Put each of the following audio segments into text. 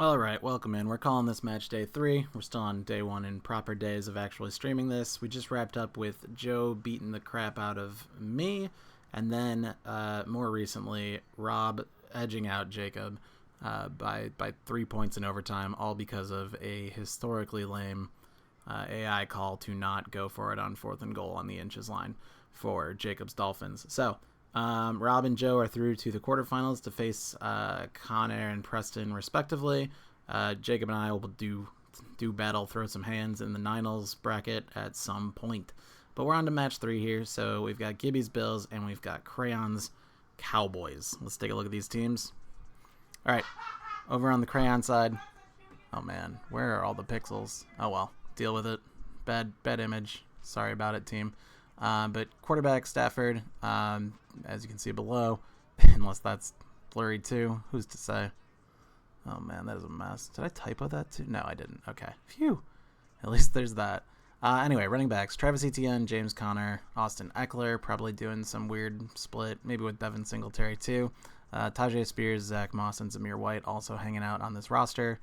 All right, welcome in. We're calling this match day 3. We're still on day 1 in proper days of actually streaming this. We just wrapped up with Joe beating the crap out of me, and then more recently, Rob edging out Jacob by 3 points in overtime, all because of a historically lame AI call to not go for it on 4th and goal on the inches line for Jacob's Dolphins. So Rob and Joe are through to the quarterfinals to face Connor and Preston respectively. Jacob and I will do battle, throw some hands in the Ninals bracket at some point. But we're on to match 3 here. So we've got Gibby's Bills and we've got Crayon's Cowboys. Let's take a look at these teams. All right, over on the Crayon side. Oh man, where are all the pixels? Oh well, deal with it. Bad image. Sorry about it, team. But quarterback Stafford, as you can see below, unless that's blurry too, who's to say? Oh man, that is a mess. Did I typo that too? No, I didn't. Okay, phew. At least there's that. Anyway, running backs, Travis Etienne, James Conner, Austin Eckler, probably doing some weird split, maybe with Devin Singletary too. Tajay Spears, Zach Moss, and Zamir White also hanging out on this roster.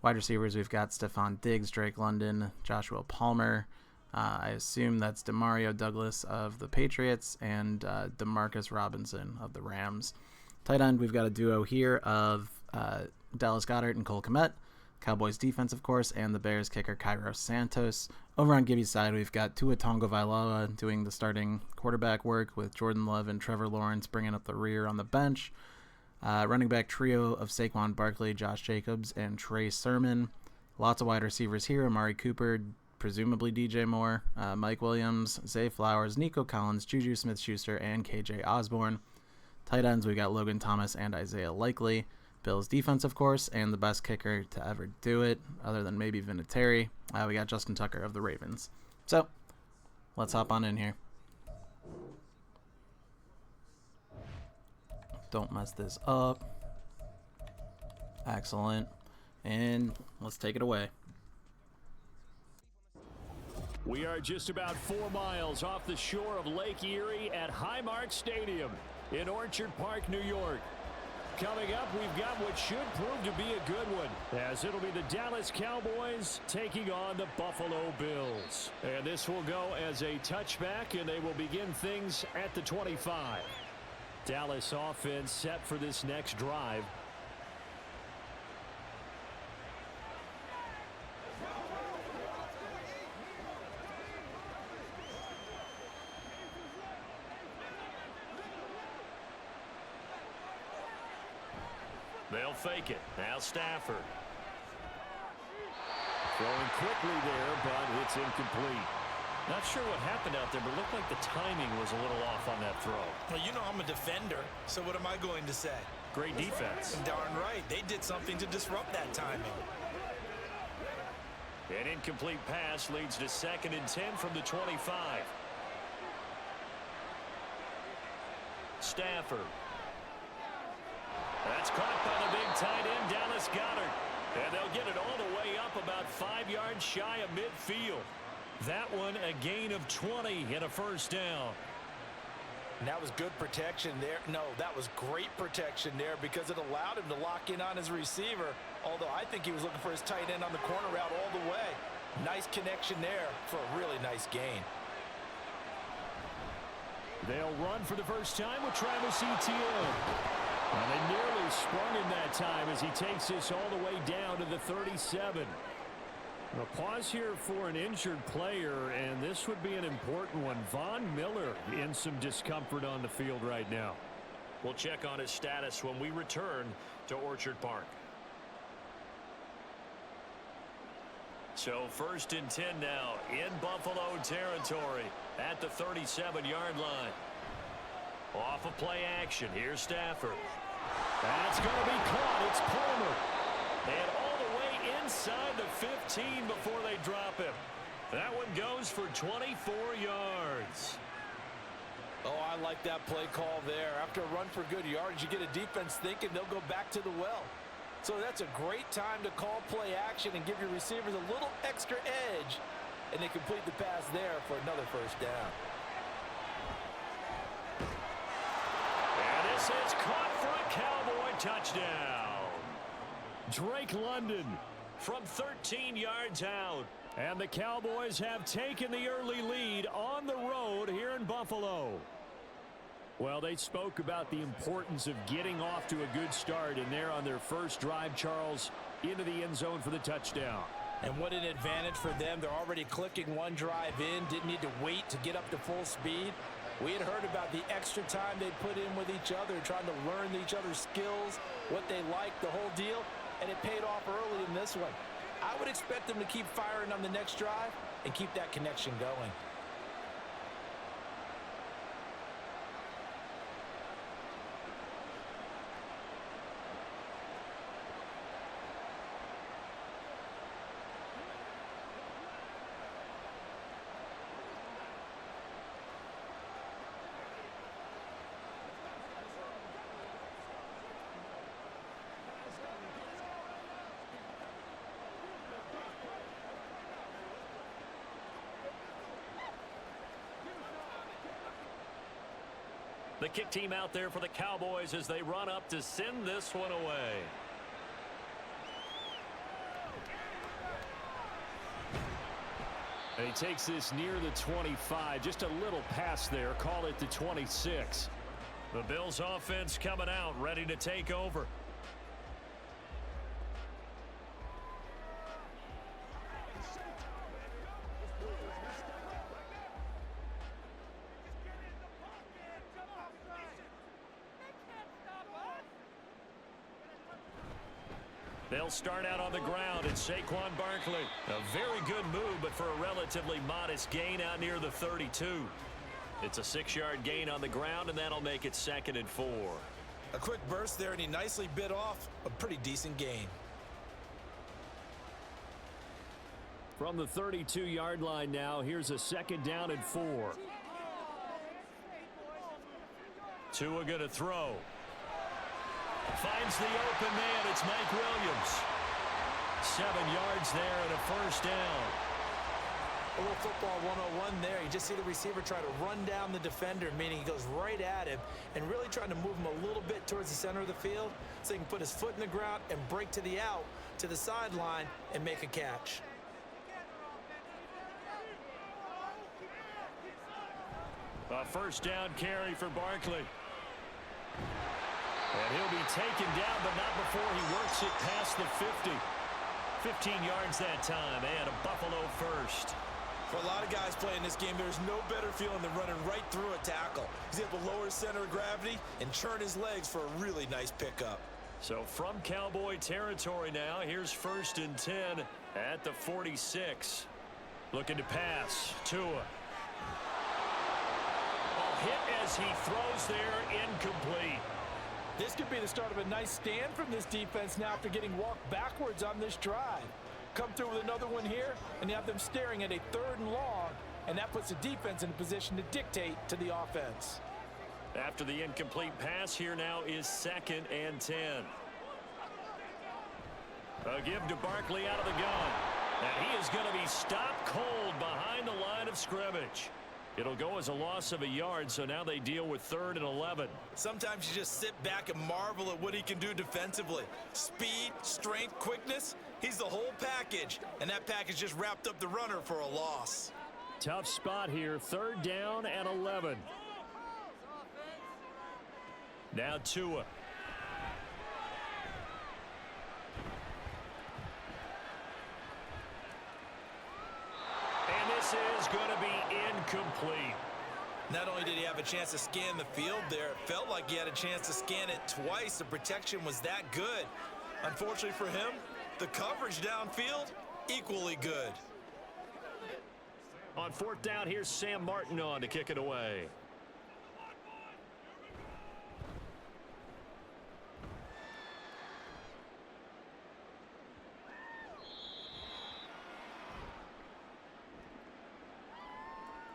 Wide receivers, we've got Stephon Diggs, Drake London, Joshua Palmer. I assume that's Demario Douglas of the Patriots and Demarcus Robinson of the Rams. Tight end, we've got a duo here of Dallas Goedert and Cole Kmet. Cowboys defense, of course, and the Bears kicker Cairo Santos. Over on Gibby's side, we've got Tua Tagovailoa doing the starting quarterback work with Jordan Love and Trevor Lawrence bringing up the rear on the bench. Running back trio of Saquon Barkley, Josh Jacobs, and Trey Sermon. Lots of wide receivers here. Amari Cooper, presumably DJ Moore, Mike Williams, Zay Flowers, Nico Collins, Juju Smith-Schuster, and KJ Osborne. Tight ends, we got Logan Thomas and Isaiah Likely. Bills defense, of course, and the best kicker to ever do it, other than maybe Vinatieri. We got Justin Tucker of the Ravens. So, let's hop on in here. Don't mess this up. Excellent. And let's take it away. We are just about 4 miles off the shore of Lake Erie at Highmark Stadium in Orchard Park, New York. Coming up, we've got what should prove to be a good one, as it'll be the Dallas Cowboys taking on the Buffalo Bills. And this will go as a touchback, and they will begin things at the 25. Dallas offense set for this next drive. They'll fake it. Now Stafford. Throwing quickly there, but it's incomplete. Not sure what happened out there, but it looked like the timing was a little off on that throw. Well, you know I'm a defender, so what am I going to say? Great defense. Darn right. They did something to disrupt that timing. An incomplete pass leads to 2nd and 10 from the 25. Stafford. That's caught by the big tight end, Dallas Goedert. And they'll get it all the way up about 5 yards shy of midfield. That one a gain of 20 and a first down. And that was good protection there. No, that was great protection there because it allowed him to lock in on his receiver. Although I think he was looking for his tight end on the corner route all the way. Nice connection there for a really nice gain. They'll run for the first time with Travis Etienne. And they nearly sprung him that time as he takes this all the way down to the 37. A pause here for an injured player, and this would be an important one. Von Miller in some discomfort on the field right now. We'll check on his status when we return to Orchard Park. So 1st and 10 now in Buffalo territory at the 37-yard line. Off of play action. Here's Stafford. That's going to be caught. It's Palmer. And all the way inside the 15 before they drop him. That one goes for 24 yards. Oh, I like that play call there. After a run for good yards, you get a defense thinking they'll go back to the well. So that's a great time to call play action and give your receivers a little extra edge. And they complete the pass there for another first down. And this is caught for a Cowboy touchdown. Drake London from 13 yards out. And the Cowboys have taken the early lead on the road here in Buffalo. Well, they spoke about the importance of getting off to a good start, and they're on their first drive, Charles, into the end zone for the touchdown. And what an advantage for them. They're already clicking one drive in, didn't need to wait to get up to full speed. We had heard about the extra time they put in with each other, trying to learn each other's skills, what they like, the whole deal, and it paid off early in this one. I would expect them to keep firing on the next drive and keep that connection going. The kick team out there for the Cowboys as they run up to send this one away. And he takes this near the 25. Just a little pass there. Call it the 26. The Bills offense coming out, ready to take over. They'll start out on the ground. It's Saquon Barkley. A very good move, but for a relatively modest gain out near the 32. It's a 6-yard gain on the ground, and that'll make it 2nd and 4. A quick burst there, and he nicely bit off a pretty decent gain. From the 32-yard line now, here's a 2nd down and 4. Tua going to throw. Finds the open man. It's Mike Williams. 7 yards there and a 1st down. A little football 101 there. You just see the receiver try to run down the defender, meaning he goes right at him and really trying to move him a little bit towards the center of the field so he can put his foot in the ground and break to the out, to the sideline, and make a catch. A 1st down carry for Barkley. And he'll be taken down, but not before he works it past the 50. 15 yards that time, and a Buffalo 1st. For a lot of guys playing this game, there's no better feeling than running right through a tackle. He's able to lower his center of gravity and churn his legs for a really nice pickup. So from Cowboy territory now, here's 1st and 10 at the 46. Looking to pass. Tua. Hit as he throws there, incomplete. This could be the start of a nice stand from this defense now after getting walked backwards on this drive. Come through with another one here, and you have them staring at a 3rd and long, and that puts the defense in a position to dictate to the offense. After the incomplete pass, here now is 2nd and 10. A give to Barkley out of the gun. And he is going to be stopped cold behind the line of scrimmage. It'll go as a loss of a yard, so now they deal with 3rd and 11. Sometimes you just sit back and marvel at what he can do defensively. Speed, strength, quickness, he's the whole package. And that package just wrapped up the runner for a loss. Tough spot here, 3rd down and 11. Now Tua. And this is going to be incomplete. Not only did he have a chance to scan the field there, it felt like he had a chance to scan it twice. The protection was that good. Unfortunately for him, the coverage downfield, equally good. On 4th down, here's Sam Martin on to kick it away.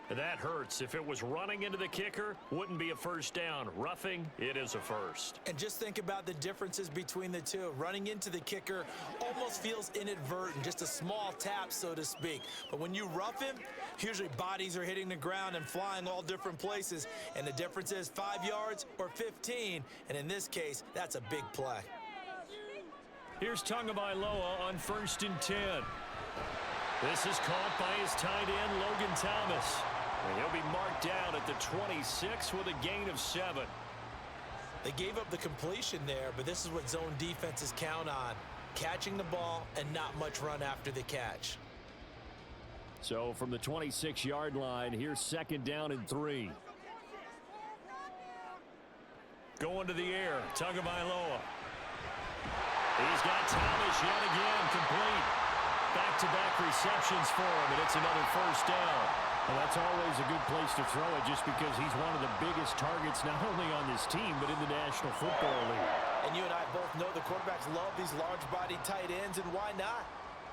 That hurts. If it was running into the kicker, wouldn't be a 1st down. Roughing, it is a 1st. And just think about the differences between the two. Running into the kicker almost feels inadvertent, just a small tap, so to speak. But when you rough him, usually bodies are hitting the ground and flying all different places. And the difference is 5 yards or 15. And in this case, that's a big play. Here's Tagovailoa on 1st and 10. This is caught by his tight end, Logan Thomas. And he'll be marked down at the 26 with a gain of 7. They gave up the completion there, but this is what zone defenses count on. Catching the ball and not much run after the catch. So from the 26-yard line, here's 2nd down and 3. Going to the air, Tagovailoa. He's got Thomas yet again, complete. Back-to-back receptions for him, and it's another 1st down. Well, that's always a good place to throw it just because he's one of the biggest targets not only on this team but in the National Football League. And you and I both know the quarterbacks love these large-bodied tight ends, and why not?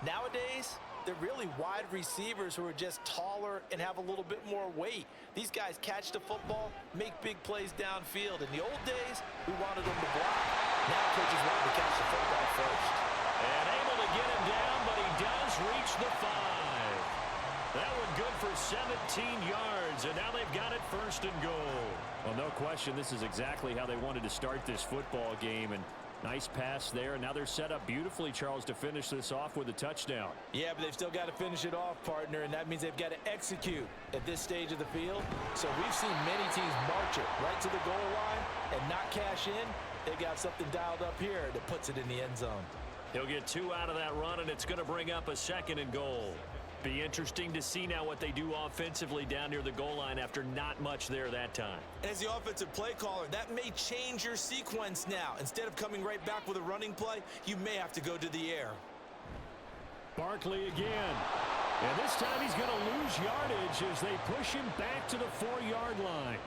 Nowadays, they're really wide receivers who are just taller and have a little bit more weight. These guys catch the football, make big plays downfield. In the old days, we wanted them to block. Now coaches want them to catch the football first. And able to get him down, but he does reach the 5. That one good for 17 yards, and now they've got it 1st and goal. Well, no question, this is exactly how they wanted to start this football game, and nice pass there, and now they're set up beautifully, Charles, to finish this off with a touchdown. Yeah, but they've still got to finish it off, partner, and that means they've got to execute at this stage of the field. So we've seen many teams march it right to the goal line and not cash in. They got something dialed up here that puts it in the end zone. He'll get 2 out of that run, and it's going to bring up a 2nd and goal. Be interesting to see now what they do offensively down near the goal line after not much there that time. And as the offensive play caller, that may change your sequence now. Instead of coming right back with a running play, you may have to go to the air. Barkley again. And this time he's going to lose yardage as they push him back to the 4-yard line.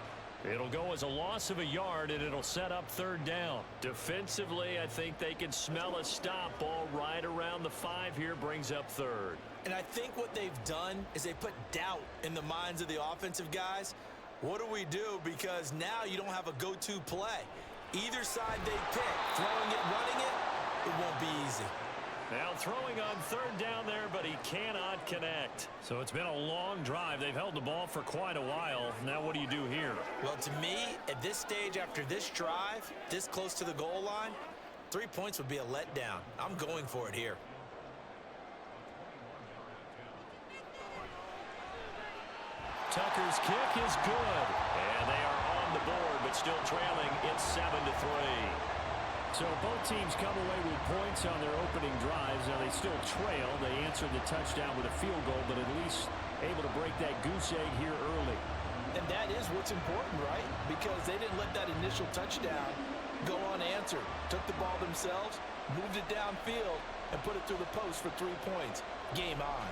It'll go as a loss of a yard, and it'll set up 3rd down. Defensively, I think they can smell a stop. Ball right around the 5 here brings up 3rd. And I think what they've done is they put doubt in the minds of the offensive guys. What do we do? Because now you don't have a go-to play. Either side they pick, throwing it, running it, it won't be easy. Now throwing on 3rd down there, but he cannot connect. So it's been a long drive. They've held the ball for quite a while. Now what do you do here? Well, to me, at this stage after this drive, this close to the goal line, 3 points would be a letdown. I'm going for it here. Tucker's kick is good. And they are on the board, but still trailing. It's 7-3. So both teams come away with points on their opening drives. Now they still trail. They answered the touchdown with a field goal, but at least able to break that goose egg here early. And that is what's important, right? Because they didn't let that initial touchdown go unanswered. Took the ball themselves, moved it downfield, and put it through the post for 3 points. Game on.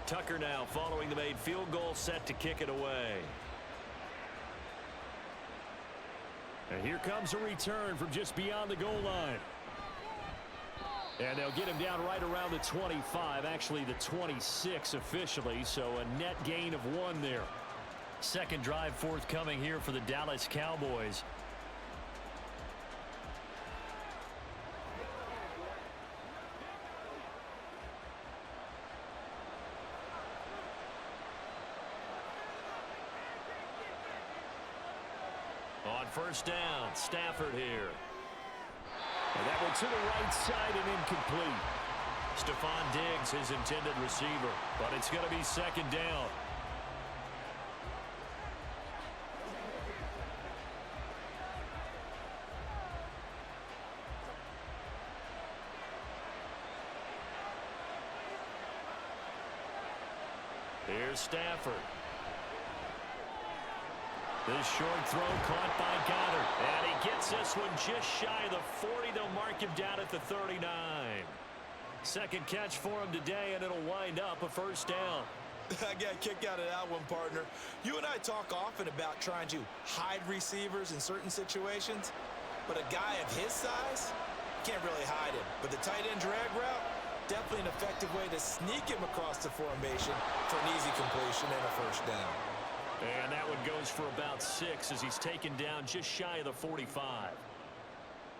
Tucker now following the made field goal, set to kick it away. And here comes a return from just beyond the goal line. And they'll get him down right around the 25, actually the 26 officially, so a net gain of 1 there. 2nd drive forthcoming here for the Dallas Cowboys. On 1st down, Stafford here. And that one to the right side and incomplete. Stephon Diggs, his intended receiver, but it's going to be 2nd down. Here's Stafford. This short throw caught by Goddard. And he gets this one just shy of the 40. They'll mark him down at the 39. 2nd catch for him today, and it'll wind up a 1st down. I got a kick out of that one, partner. You and I talk often about trying to hide receivers in certain situations, but a guy of his size can't really hide him. But the tight end drag route, definitely an effective way to sneak him across the formation for an easy completion and a 1st down. And that one goes for about 6 as he's taken down just shy of the 45.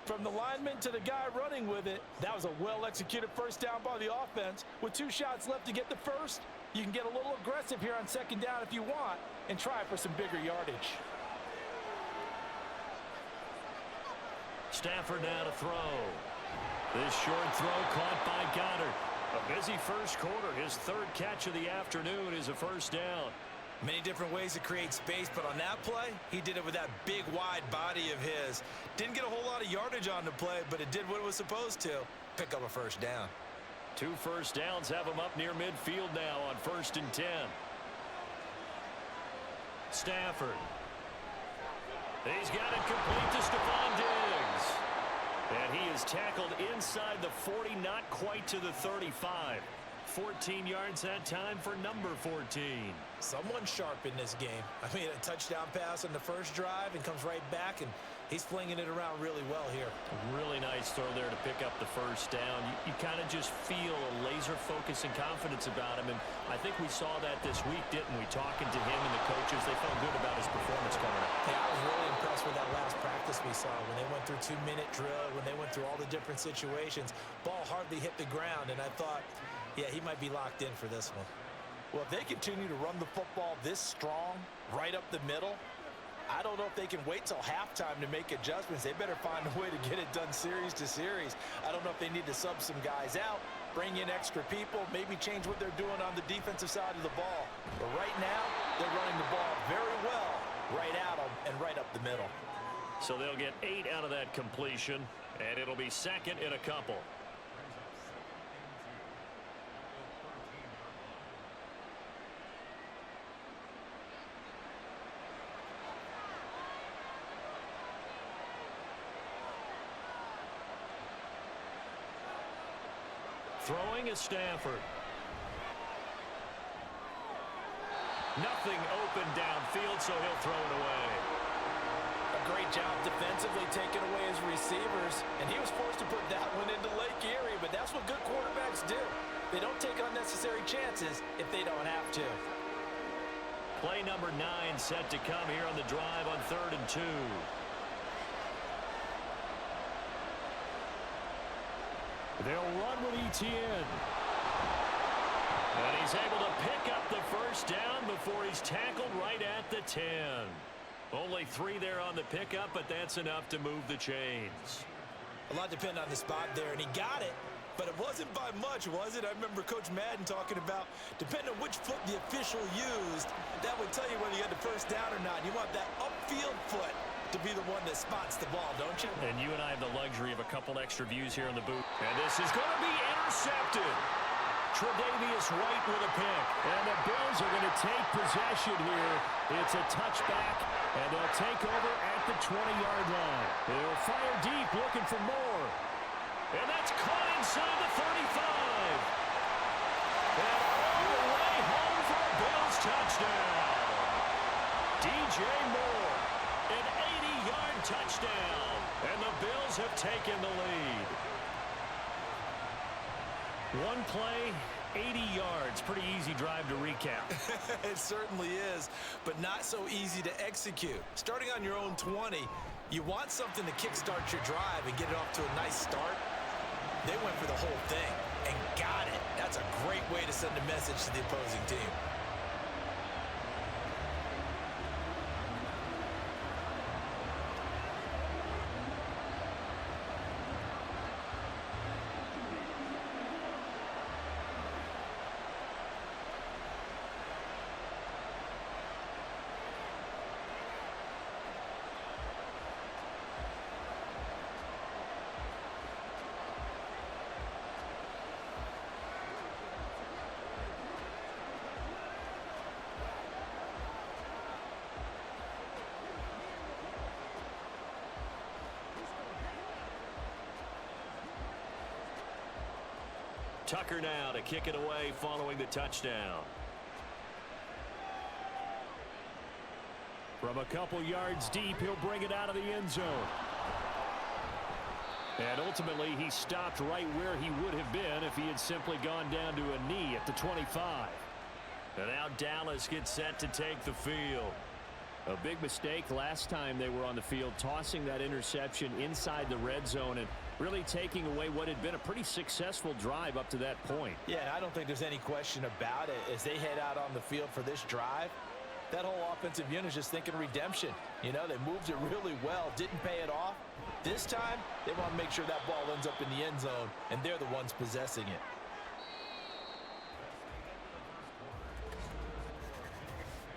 From the lineman to the guy running with it, that was a well-executed first down by the offense. With 2 shots left to get the first, you can get a little aggressive here on second down if you want and try for some bigger yardage. Stafford now to throw. This short throw caught by Goddard. A busy first quarter. His 3rd catch of the afternoon is a first down. Many different ways to create space, but on that play, he did it with that big, wide body of his. Didn't get a whole lot of yardage on the play, but it did what it was supposed to. Pick up a first down. 2 first downs have him up near midfield now on 1st and 10. Stafford. He's got it complete to Stephon Diggs. And he is tackled inside the 40, not quite to the 35. 14 yards that time for number 14. Someone sharp in this game. I mean, a touchdown pass on the first drive and comes right back, and he's flinging it around really well here. Really nice throw there to pick up the first down. You kind of just feel a laser focus and confidence about him, and I think we saw that this week, didn't we? Talking to him and the coaches, they felt good about his performance coming up. Yeah, I was really impressed with that last practice we saw when they went through 2-minute drill, when they went through all the different situations. Ball hardly hit the ground, and I thought, yeah, he might be locked in for this one. Well, if they continue to run the football this strong, right up the middle, I don't know if they can wait till halftime to make adjustments. They better find a way to get it done series to series. I don't know if they need to sub some guys out, bring in extra people, maybe change what they're doing on the defensive side of the ball. But right now, they're running the ball very well right at them and right up the middle. So they'll get 8 out of that completion, and it'll be 2nd and a couple. Throwing is Stafford. Nothing open downfield, so he'll throw it away. A great job defensively taking away his receivers, and he was forced to put that one into Lake Erie, but that's what good quarterbacks do. They don't take unnecessary chances if they don't have to. Play number 9 set to come here on the drive on 3rd and 2. They'll run with Etienne. And he's able to pick up the first down before he's tackled right at the 10. Only 3 there on the pickup, but that's enough to move the chains. A lot depended on the spot there, and he got it. But it wasn't by much, was it? I remember Coach Madden talking about, depending on which foot the official used, that would tell you whether you had the first down or not. You want that upfield foot to be the one that spots the ball, don't you? And you and I have the luxury of a couple extra views here in the booth. And this is going to be intercepted. Tre'Davious White with a pick. And the Bills are going to take possession here. It's a touchback, and they'll take over at the 20-yard line. They'll fire deep, looking for more. And that's caught inside the 35. And all the way home for a Bills touchdown. DJ Moore, an 80-yard touchdown. And the Bills have taken the lead. One play, 80 yards. Pretty easy drive to recap. It certainly is, but not so easy to execute. Starting on your own 20, you want something to kickstart your drive and get it off to a nice start. They went for the whole thing and got it. That's a great way to send a message to the opposing team. Tucker now to kick it away following the touchdown. From a couple yards deep, he'll bring it out of the end zone. And ultimately, he stopped right where he would have been if he had simply gone down to a knee at the 25. And now Dallas gets set to take the field. A big mistake last time they were on the field, tossing that interception inside the red zone and really taking away what had been a pretty successful drive up to that point. Yeah, I don't think there's any question about it. As they head out on the field for this drive, that whole offensive unit is just thinking redemption. You know, they moved it really well, didn't pay it off. This time, they want to make sure that ball ends up in the end zone, and they're the ones possessing it.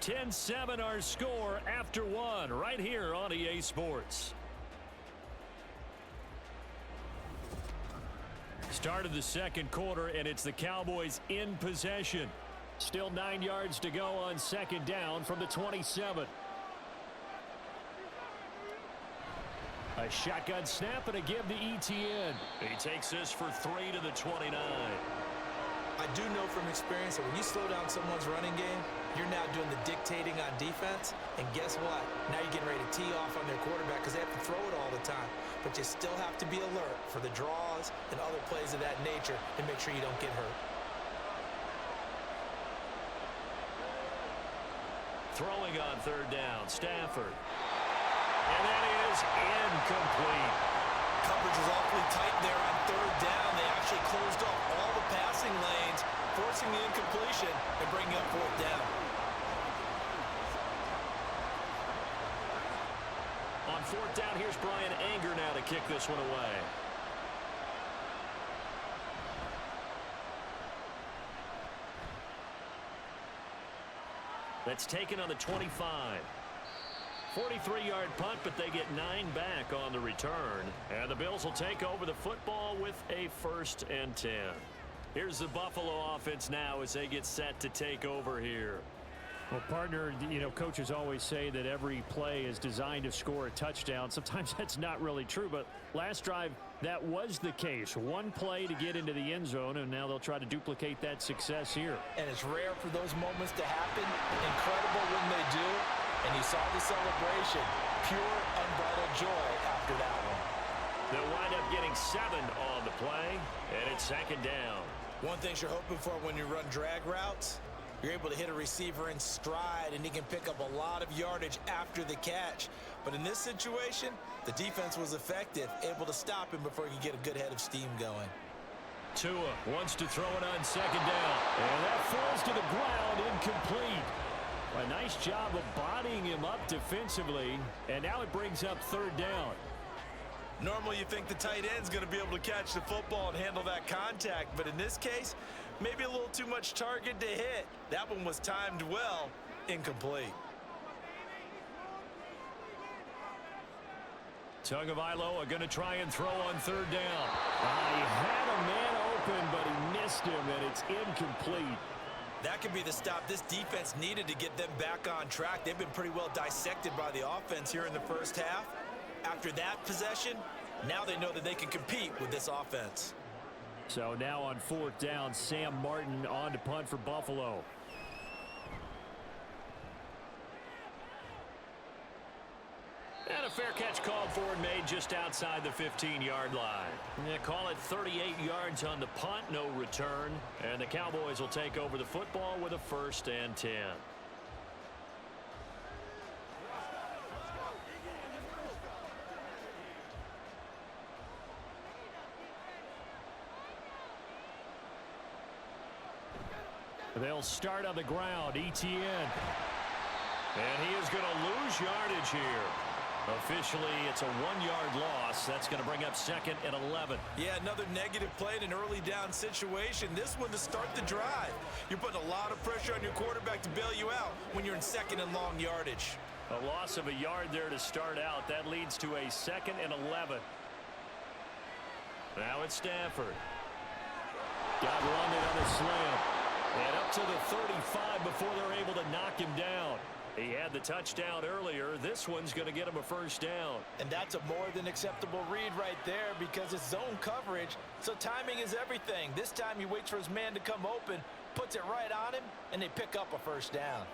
"10-7 our score after one right here on EA Sports. Start of the second quarter, and it's the Cowboys in possession. Still 9 yards to go on second down from the 27. A shotgun snap and a give to ETN. He takes this for 3 to the 29. I do know from experience that when you slow down someone's running game, you're now doing the dictating on defense. And guess what? Now you're getting ready to tee off on their quarterback because they have to throw it all the time. But you still have to be alert for the draws and other plays of that nature and make sure you don't get hurt. Throwing on third down, Stafford. And that is incomplete. Coverage was awfully tight there on third down. They actually closed off all the passing lanes, forcing the incompletion and bringing up fourth down. On fourth down, here's Brian Anger now to kick this one away. That's taken on the 25. 43-yard punt, but they get 9 back on the return. And the Bills will take over the football with a 1st and 10. Here's the Buffalo offense now as they get set to take over here. Well, partner, you know, coaches always say that every play is designed to score a touchdown. Sometimes that's not really true, but last drive, that was the case. One play to get into the end zone, and now they'll try to duplicate that success here. And it's rare for those moments to happen. Incredible when they do. And you saw the celebration. Pure, unbridled joy after that one. They'll wind up getting 7 on the play, and it's second down. One thing you're hoping for when you run drag routes, you're able to hit a receiver in stride, and he can pick up a lot of yardage after the catch. But in this situation, the defense was effective, able to stop him before he could get a good head of steam going. Tua wants to throw it on second down, and that falls to the ground, incomplete. A nice job of bodying him up defensively, and now it brings up third down. Normally you think the tight end's going to be able to catch the football and handle that contact, but in this case, maybe a little too much target to hit. That one was timed well, incomplete. Tagovailoa going to try and throw on third down. He had a man open, but he missed him, and it's incomplete. That could be the stop this defense needed to get them back on track. They've been pretty well dissected by the offense here in the first half. After that possession, now they know that they can compete with this offense. So now on fourth down, Sam Martin on to punt for Buffalo. And a fair catch called for and made just outside the 15-yard line. They call it 38 yards on the punt, no return. And the Cowboys will take over the football with a 1st and 10. They'll start on the ground, ETN. And he is going to lose yardage here. Officially, it's a 1-yard loss. That's going to bring up 2nd and 11. Yeah, another negative play in an early down situation. This one to start the drive. You're putting a lot of pressure on your quarterback to bail you out when you're in 2nd and long yardage. A loss of a yard there to start out. That leads to a 2nd and 11. Now it's Stafford. Got run it on a slam. And up to the 35 before they're able to knock him down. He had the touchdown earlier. This one's going to get him a 1st down. And that's a more than acceptable read right there because it's zone coverage, so timing is everything. This time he waits for his man to come open, puts it right on him, and they pick up a 1st down.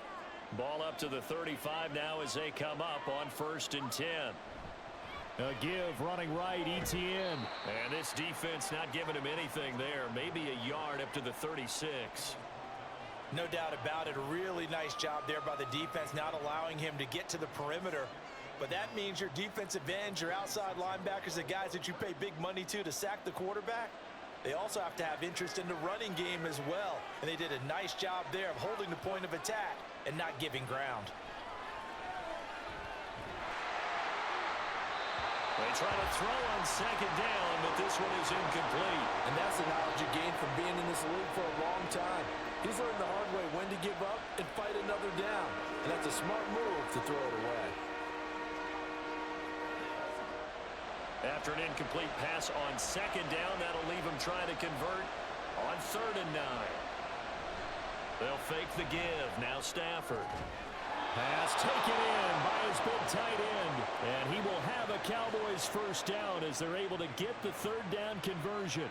Ball up to the 35 now as they come up on 1st and 10. A give running right, ETN. And this defense not giving him anything there. Maybe a yard up to the 36. No doubt about it. A really nice job there by the defense, not allowing him to get to the perimeter. But that means your defensive ends, your outside linebackers, the guys that you pay big money to sack the quarterback, they also have to have interest in the running game as well. And they did a nice job there of holding the point of attack and not giving ground. They try to throw on second down, but this one is incomplete. And that's the knowledge you gain from being in this league for a long time. He's learned the hard way when to give up and fight another down. And that's a smart move to throw it away. After an incomplete pass on second down, that'll leave him trying to convert on 3rd and 9. They'll fake the give. Now Stafford. Pass taken in by his big tight end. And he will have a Cowboys first down as they're able to get the 3rd down conversion.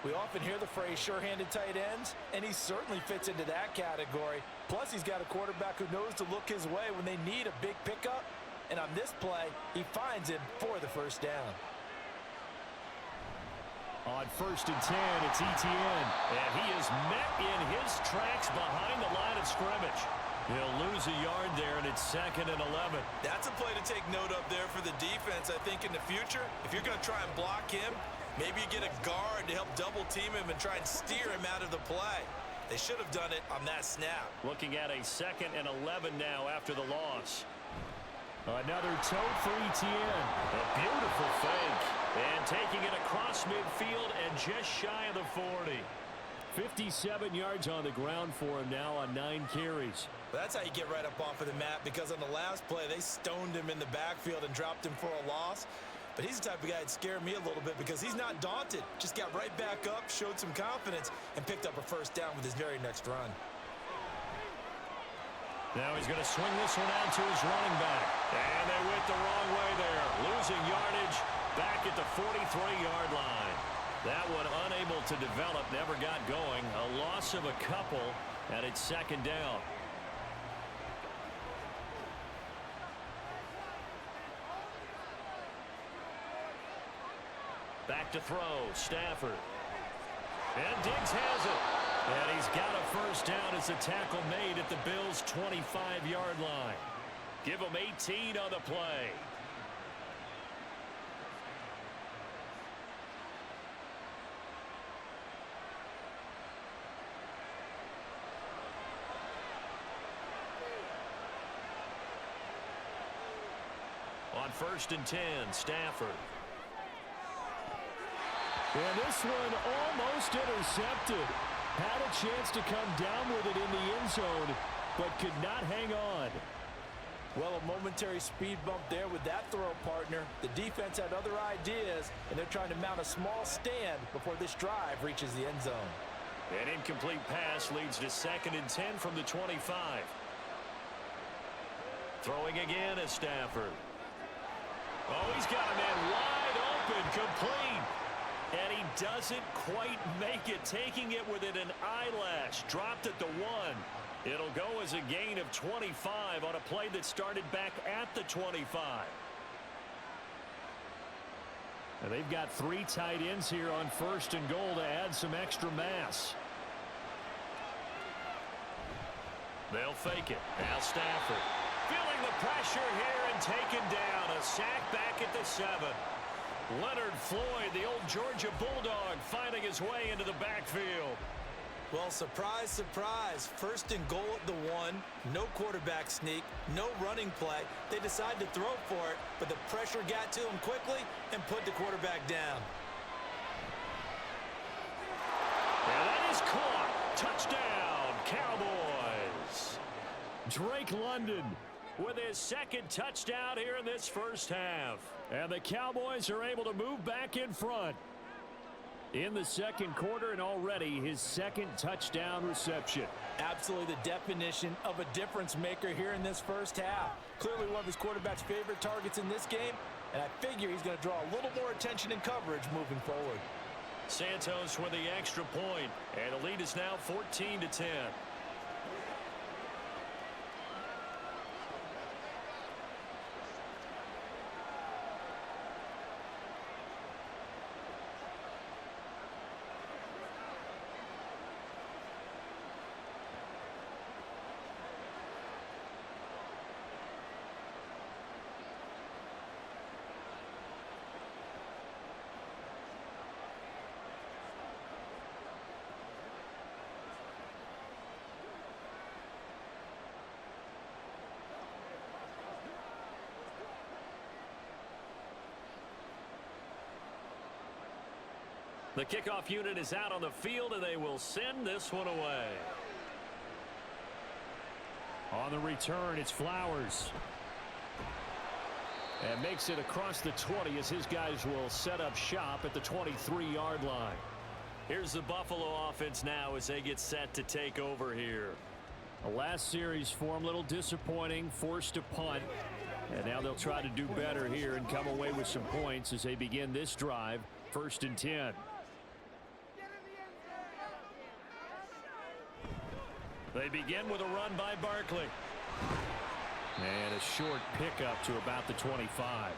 We often hear the phrase sure-handed tight ends, and he certainly fits into that category. Plus, he's got a quarterback who knows to look his way when they need a big pickup. And on this play, he finds him for the first down. On 1st and 10, it's Etienne. And he is met in his tracks behind the line of scrimmage. He'll lose a yard there, and it's 2nd and 11. That's a play to take note of there for the defense. I think in the future, if you're going to try and block him, maybe you get a guard to help double-team him and try and steer him out of the play. They should have done it on that snap. Looking at a 2nd and 11 now after the loss. Another toe for Etienne. A beautiful fake. And taking it across midfield and just shy of the 40. 57 yards on the ground for him now on 9 carries. Well, that's how you get right up off of the mat, because on the last play, they stoned him in the backfield and dropped him for a loss. But he's the type of guy that scared me a little bit because he's not daunted. Just got right back up, showed some confidence, and picked up a first down with his very next run. Now he's going to swing this one out to his running back. And they went the wrong way there. Losing yardage back at the 43-yard line. That one unable to develop, never got going. A loss of a couple, and it's 2nd down. Back to throw, Stafford. And Diggs has it. And he's got a first down as the tackle made at the Bills' 25-yard line. Give him 18 on the play. On 1st and 10, Stafford. And this one almost intercepted. Had a chance to come down with it in the end zone, but could not hang on. Well, a momentary speed bump there with that throw, partner. The defense had other ideas, and they're trying to mount a small stand before this drive reaches the end zone. An incomplete pass leads to 2nd and 10 from the 25. Throwing again is Stafford. Oh, he's got a man wide open, complete. And he doesn't quite make it, taking it within an eyelash. Dropped at the 1. It'll go as a gain of 25 on a play that started back at the 25. And they've got 3 tight ends here on 1st and goal to add some extra mass. They'll fake it. Now Stafford. Feeling the pressure here and taken down. A sack back at the 7. Leonard Floyd, the old Georgia Bulldog, finding his way into the backfield. Well, surprise, surprise. 1st and goal at the 1. No quarterback sneak. No running play. They decide to throw for it, but the pressure got to him quickly and put the quarterback down. And that is caught. Touchdown, Cowboys. Drake London with his 2nd touchdown here in this first half. And the Cowboys are able to move back in front in the 2nd quarter, and already his 2nd touchdown reception. Absolutely the definition of a difference maker here in this first half. Clearly one of his quarterback's favorite targets in this game, and I figure he's going to draw a little more attention and coverage moving forward. Santos with the extra point, and the lead is now 14-10. The kickoff unit is out on the field, and they will send this one away. On the return, it's Flowers. And makes it across the 20 as his guys will set up shop at the 23-yard line. Here's the Buffalo offense now as they get set to take over here. The last series for them, a little disappointing, forced to punt. And now they'll try to do better here and come away with some points as they begin this drive, 1st and 10. They begin with a run by Barkley. And a short pickup to about the 25.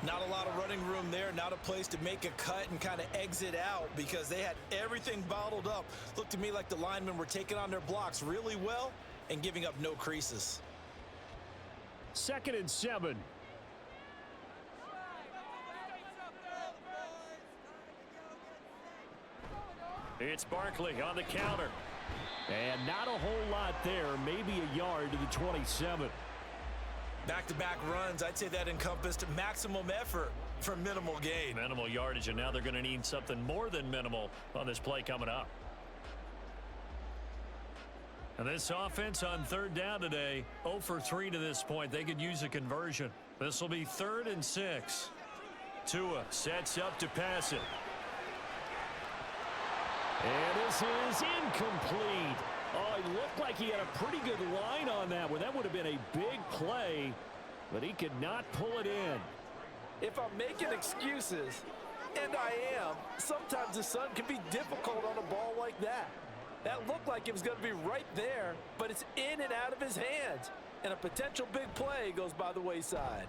Not a lot of running room there. Not a place to make a cut and kind of exit out because they had everything bottled up. Looked to me like the linemen were taking on their blocks really well and giving up no creases. 2nd and 7. It's Barkley on the counter. And not a whole lot there, maybe a yard to the 27. Back-to-back runs, I'd say that encompassed maximum effort for minimal gain. Minimal yardage, and now they're going to need something more than minimal on this play coming up. And this offense on 3rd down today, 0 for 3 to this point. They could use a conversion. This will be 3rd and 6. Tua sets up to pass it. And this is incomplete. Oh, it looked like he had a pretty good line on that one. That would have been a big play, but he could not pull it in. If I'm making excuses, and I am, sometimes the sun can be difficult on a ball like that. That looked like it was going to be right there, but it's in and out of his hands. And a potential big play goes by the wayside.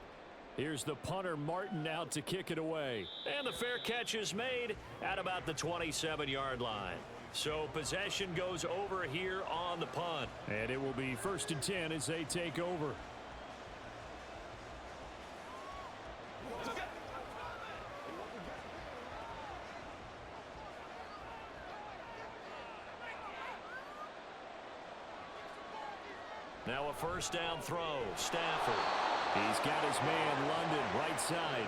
Here's the punter, Martin, out to kick it away. And the fair catch is made at about the 27-yard line. So possession goes over here on the punt. And it will be 1st and 10 as they take over. Now a 1st down throw. Stafford. He's got his man, London, right side.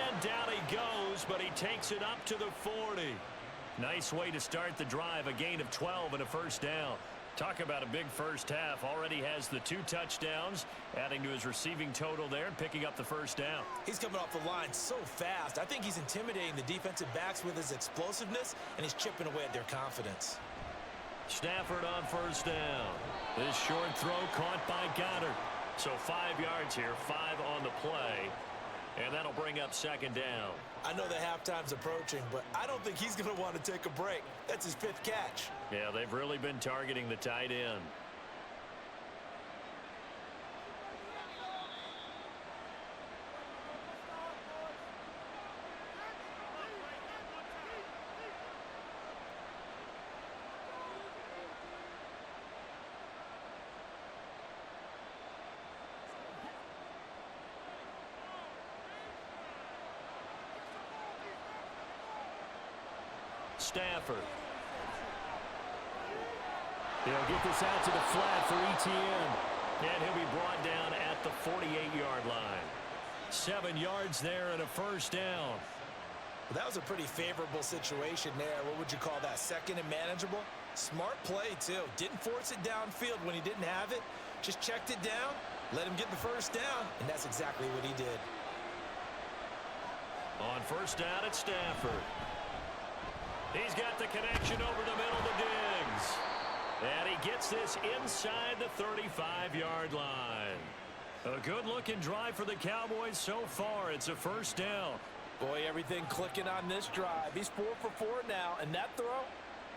And down he goes, but he takes it up to the 40. Nice way to start the drive. A gain of 12 and a 1st down. Talk about a big first half. Already has the 2 touchdowns, adding to his receiving total there and picking up the 1st down. He's coming off the line so fast. I think he's intimidating the defensive backs with his explosiveness, and he's chipping away at their confidence. Stafford on 1st down. This short throw caught by Goddard. So 5 yards here, 5 on the play. And that'll bring up 2nd down. I know the halftime's approaching, but I don't think he's going to want to take a break. That's his 5th catch. Yeah, they've really been targeting the tight end. Stafford. They'll get this out to the flat for ETN. And he'll be brought down at the 48-yard line. 7 yards there and a 1st down. Well, that was a pretty favorable situation there. What would you call that? 2nd and manageable? Smart play, too. Didn't force it downfield when he didn't have it. Just checked it down, let him get the 1st down, and that's exactly what he did. On 1st down, it's Stafford. He's got the connection over the middle to Diggs. And he gets this inside the 35-yard line. A good-looking drive for the Cowboys so far. It's a 1st down. Boy, everything clicking on this drive. He's 4 for 4 now, and that throw,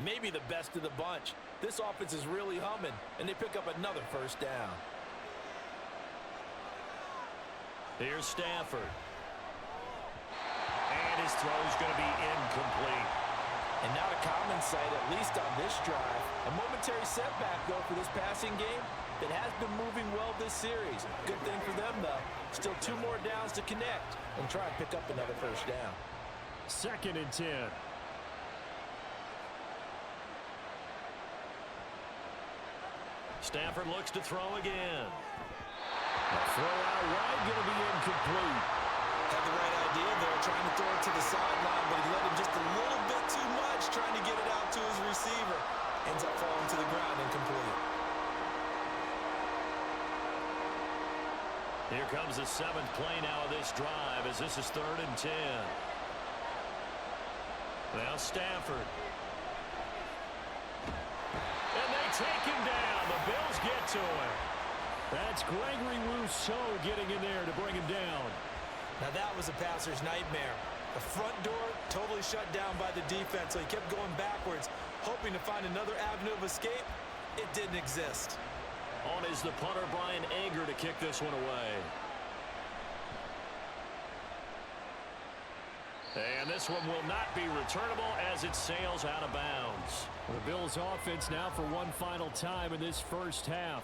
maybe the best of the bunch. This offense is really humming, and they pick up another 1st down. Here's Stafford. And his throw's going to be incomplete. And not a common sight, at least on this drive. A momentary setback, though, for this passing game that has been moving well this series. Good thing for them, though. Still 2 more downs to connect and try and pick up another 1st down. 2nd and 10. Stafford looks to throw again. The throw out wide, going to be incomplete. Had the right deal there, trying to throw it to the sideline, but he let him just a little bit too much, trying to get it out to his receiver. Ends up falling to the ground incomplete. Here comes the 7th play now of this drive as this is 3rd and 10. Now Stafford. And they take him down. The Bills get to him. That's Gregory Rousseau getting in there to bring him down. Now that was a passer's nightmare. The front door totally shut down by the defense, so he kept going backwards, hoping to find another avenue of escape. It didn't exist. On is the punter, Brian Anger, to kick this one away. And this one will not be returnable as it sails out of bounds. The Bills offense now for one final time in this first half.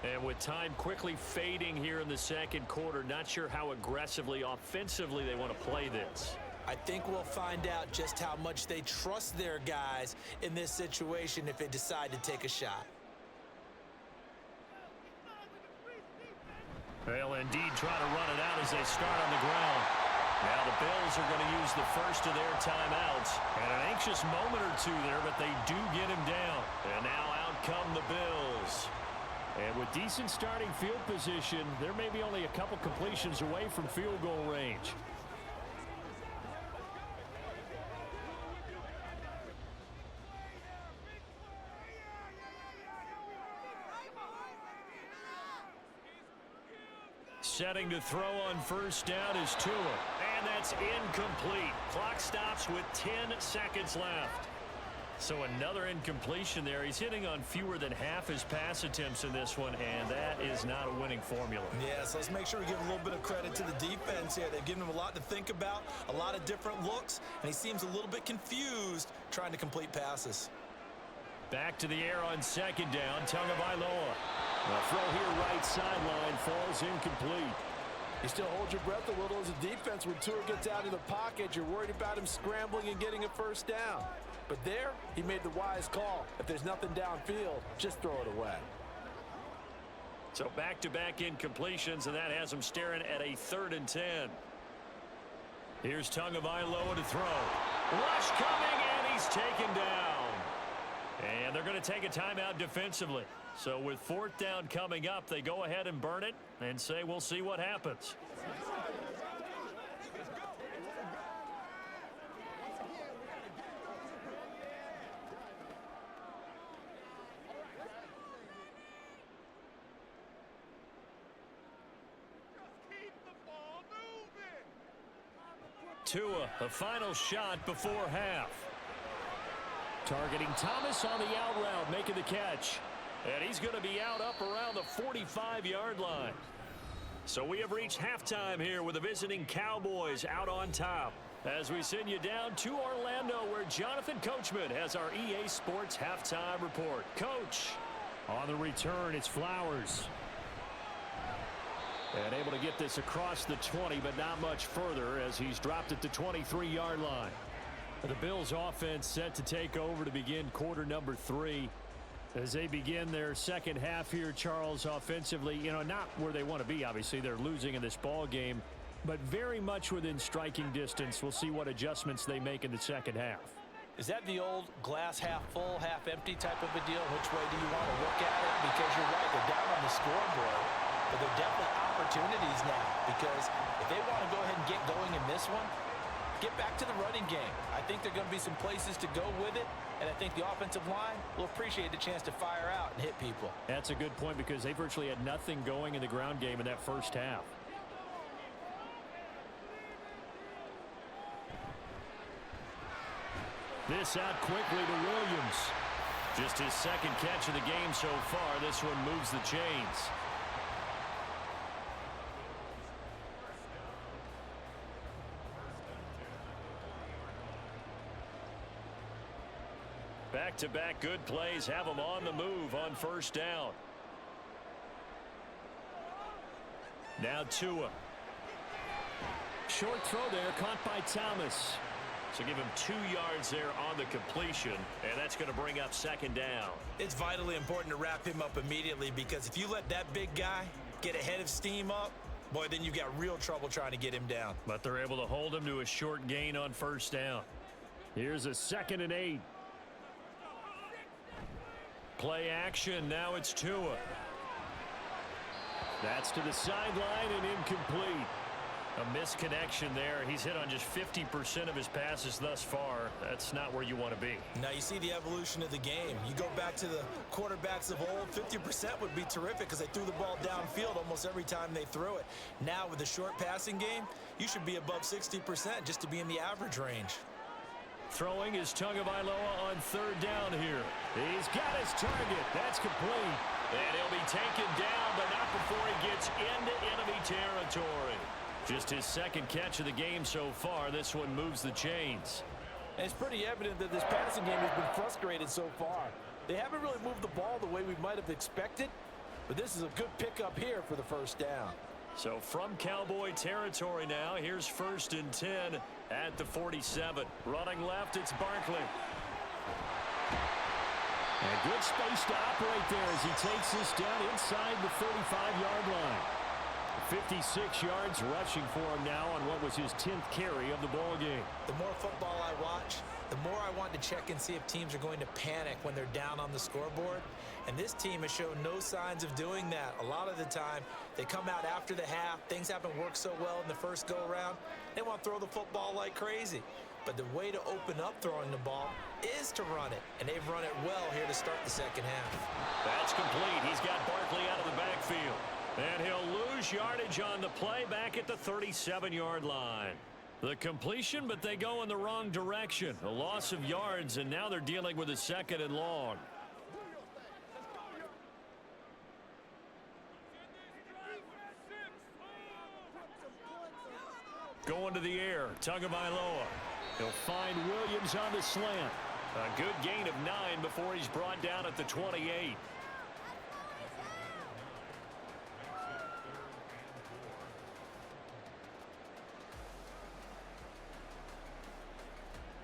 And with time quickly fading here in the second quarter, not sure how aggressively, offensively they want to play this. I think we'll find out just how much they trust their guys in this situation if they decide to take a shot. They'll indeed try to run it out as they start on the ground. Now the Bills are going to use the first of their timeouts. And an anxious moment or two there, but they do get him down. And now out come the Bills. And with decent starting field position, there may be only a couple completions away from field goal range. Setting to throw on first down is Tua. And that's incomplete. Clock stops with 10 seconds left. So another incompletion there. He's hitting on fewer than half his pass attempts in this one, and that is not a winning formula. Yeah, so let's make sure we give a little bit of credit to the defense here. They've given him a lot to think about, a lot of different looks, and he seems a little bit confused trying to complete passes. Back to the air on second down, Tagovailoa. The throw here right sideline falls incomplete. You still hold your breath a little as a defense when Tua gets out of the pocket. You're worried about him scrambling and getting a first down. But there, he made the wise call. If there's nothing downfield, just throw it away. So back-to-back incompletions, and that has him staring at a 3rd and 10. Here's Tagovailoa to throw. Rush coming, and he's taken down. And they're going to take a timeout defensively. So with 4th down coming up, they go ahead and burn it and say we'll see what happens. Tua, a final shot before half. Targeting Thomas on the out route, making the catch. And he's going to be out up around the 45-yard line. So we have reached halftime here with the visiting Cowboys out on top. As we send you down to Orlando, where Jonathan Coachman has our EA Sports halftime report. Coach, on the return, it's Flowers. And able to get this across the 20, but not much further as he's dropped at the 23-yard line. The Bills offense set to take over to begin quarter number 3. As they begin their second half here, Charles, offensively, not where they want to be, obviously. They're losing in this ball game, but very much within striking distance. We'll see what adjustments they make in the second half. Is that the old glass half full, half empty type of a deal? Which way do you want to look at it? Because you're right, they're down on the scoreboard, but they're definitely opportunities now, because if they want to go ahead and get going in this one, get back to the running game. I think there are going to be some places to go with it, and I think the offensive line will appreciate the chance to fire out and hit people. That's a good point because they virtually had nothing going in the ground game in that first half. This out quickly to Williams. Just his second catch of the game so far. This one moves the chains. Back-to-back good plays have them on the move on first down. Now Tua. Short throw there, caught by Thomas. So give him 2 yards there on the completion, and that's going to bring up second down. It's vitally important to wrap him up immediately, because if you let that big guy get ahead of steam up, Boy, then you've got real trouble trying to get him down. But they're able to hold him to a short gain on first down. Here's a 2nd and 8. Play action. Now it's Tua. That's to the sideline and incomplete. A misconnection there. He's hit on just 50% of his passes thus far. That's not where you want to be. Now you see the evolution of the game. You go back to the quarterbacks of old, 50% would be terrific because they threw the ball downfield almost every time they threw it. Now with the short passing game, you should be above 60% just to be in the average range. Throwing is Tagovailoa on 3rd down here. He's got his target. That's complete. And he'll be taken down, but not before he gets into enemy territory. Just his 2nd catch of the game so far. This one moves the chains. And it's pretty evident that this passing game has been frustrated so far. They haven't really moved the ball the way we might have expected, but this is a good pickup here for the 1st down. So from Cowboy territory now, here's 1st and 10 at the 47. Running left, it's Barkley. And good space to operate there as he takes this down inside the 35-yard line. 56 yards rushing for him now on what was his 10th carry of the ball game. The more football I watch, the more I want to check and see if teams are going to panic when they're down on the scoreboard. And this team has shown no signs of doing that. A lot of the time, they come out after the half. Things haven't worked so well in the first go-around. They want to throw the football like crazy. But the way to open up throwing the ball is to run it. And they've run it well here to start the 2nd half. That's complete. He's got Barkley out of the backfield. And he'll lose yardage on the play back at the 37-yard line. The completion, but they go in the wrong direction. A loss of yards, and now they're dealing with a 2nd and long. Going to the air, Tagovailoa. He'll find Williams on the slant. A good gain of 9 before he's brought down at the 28.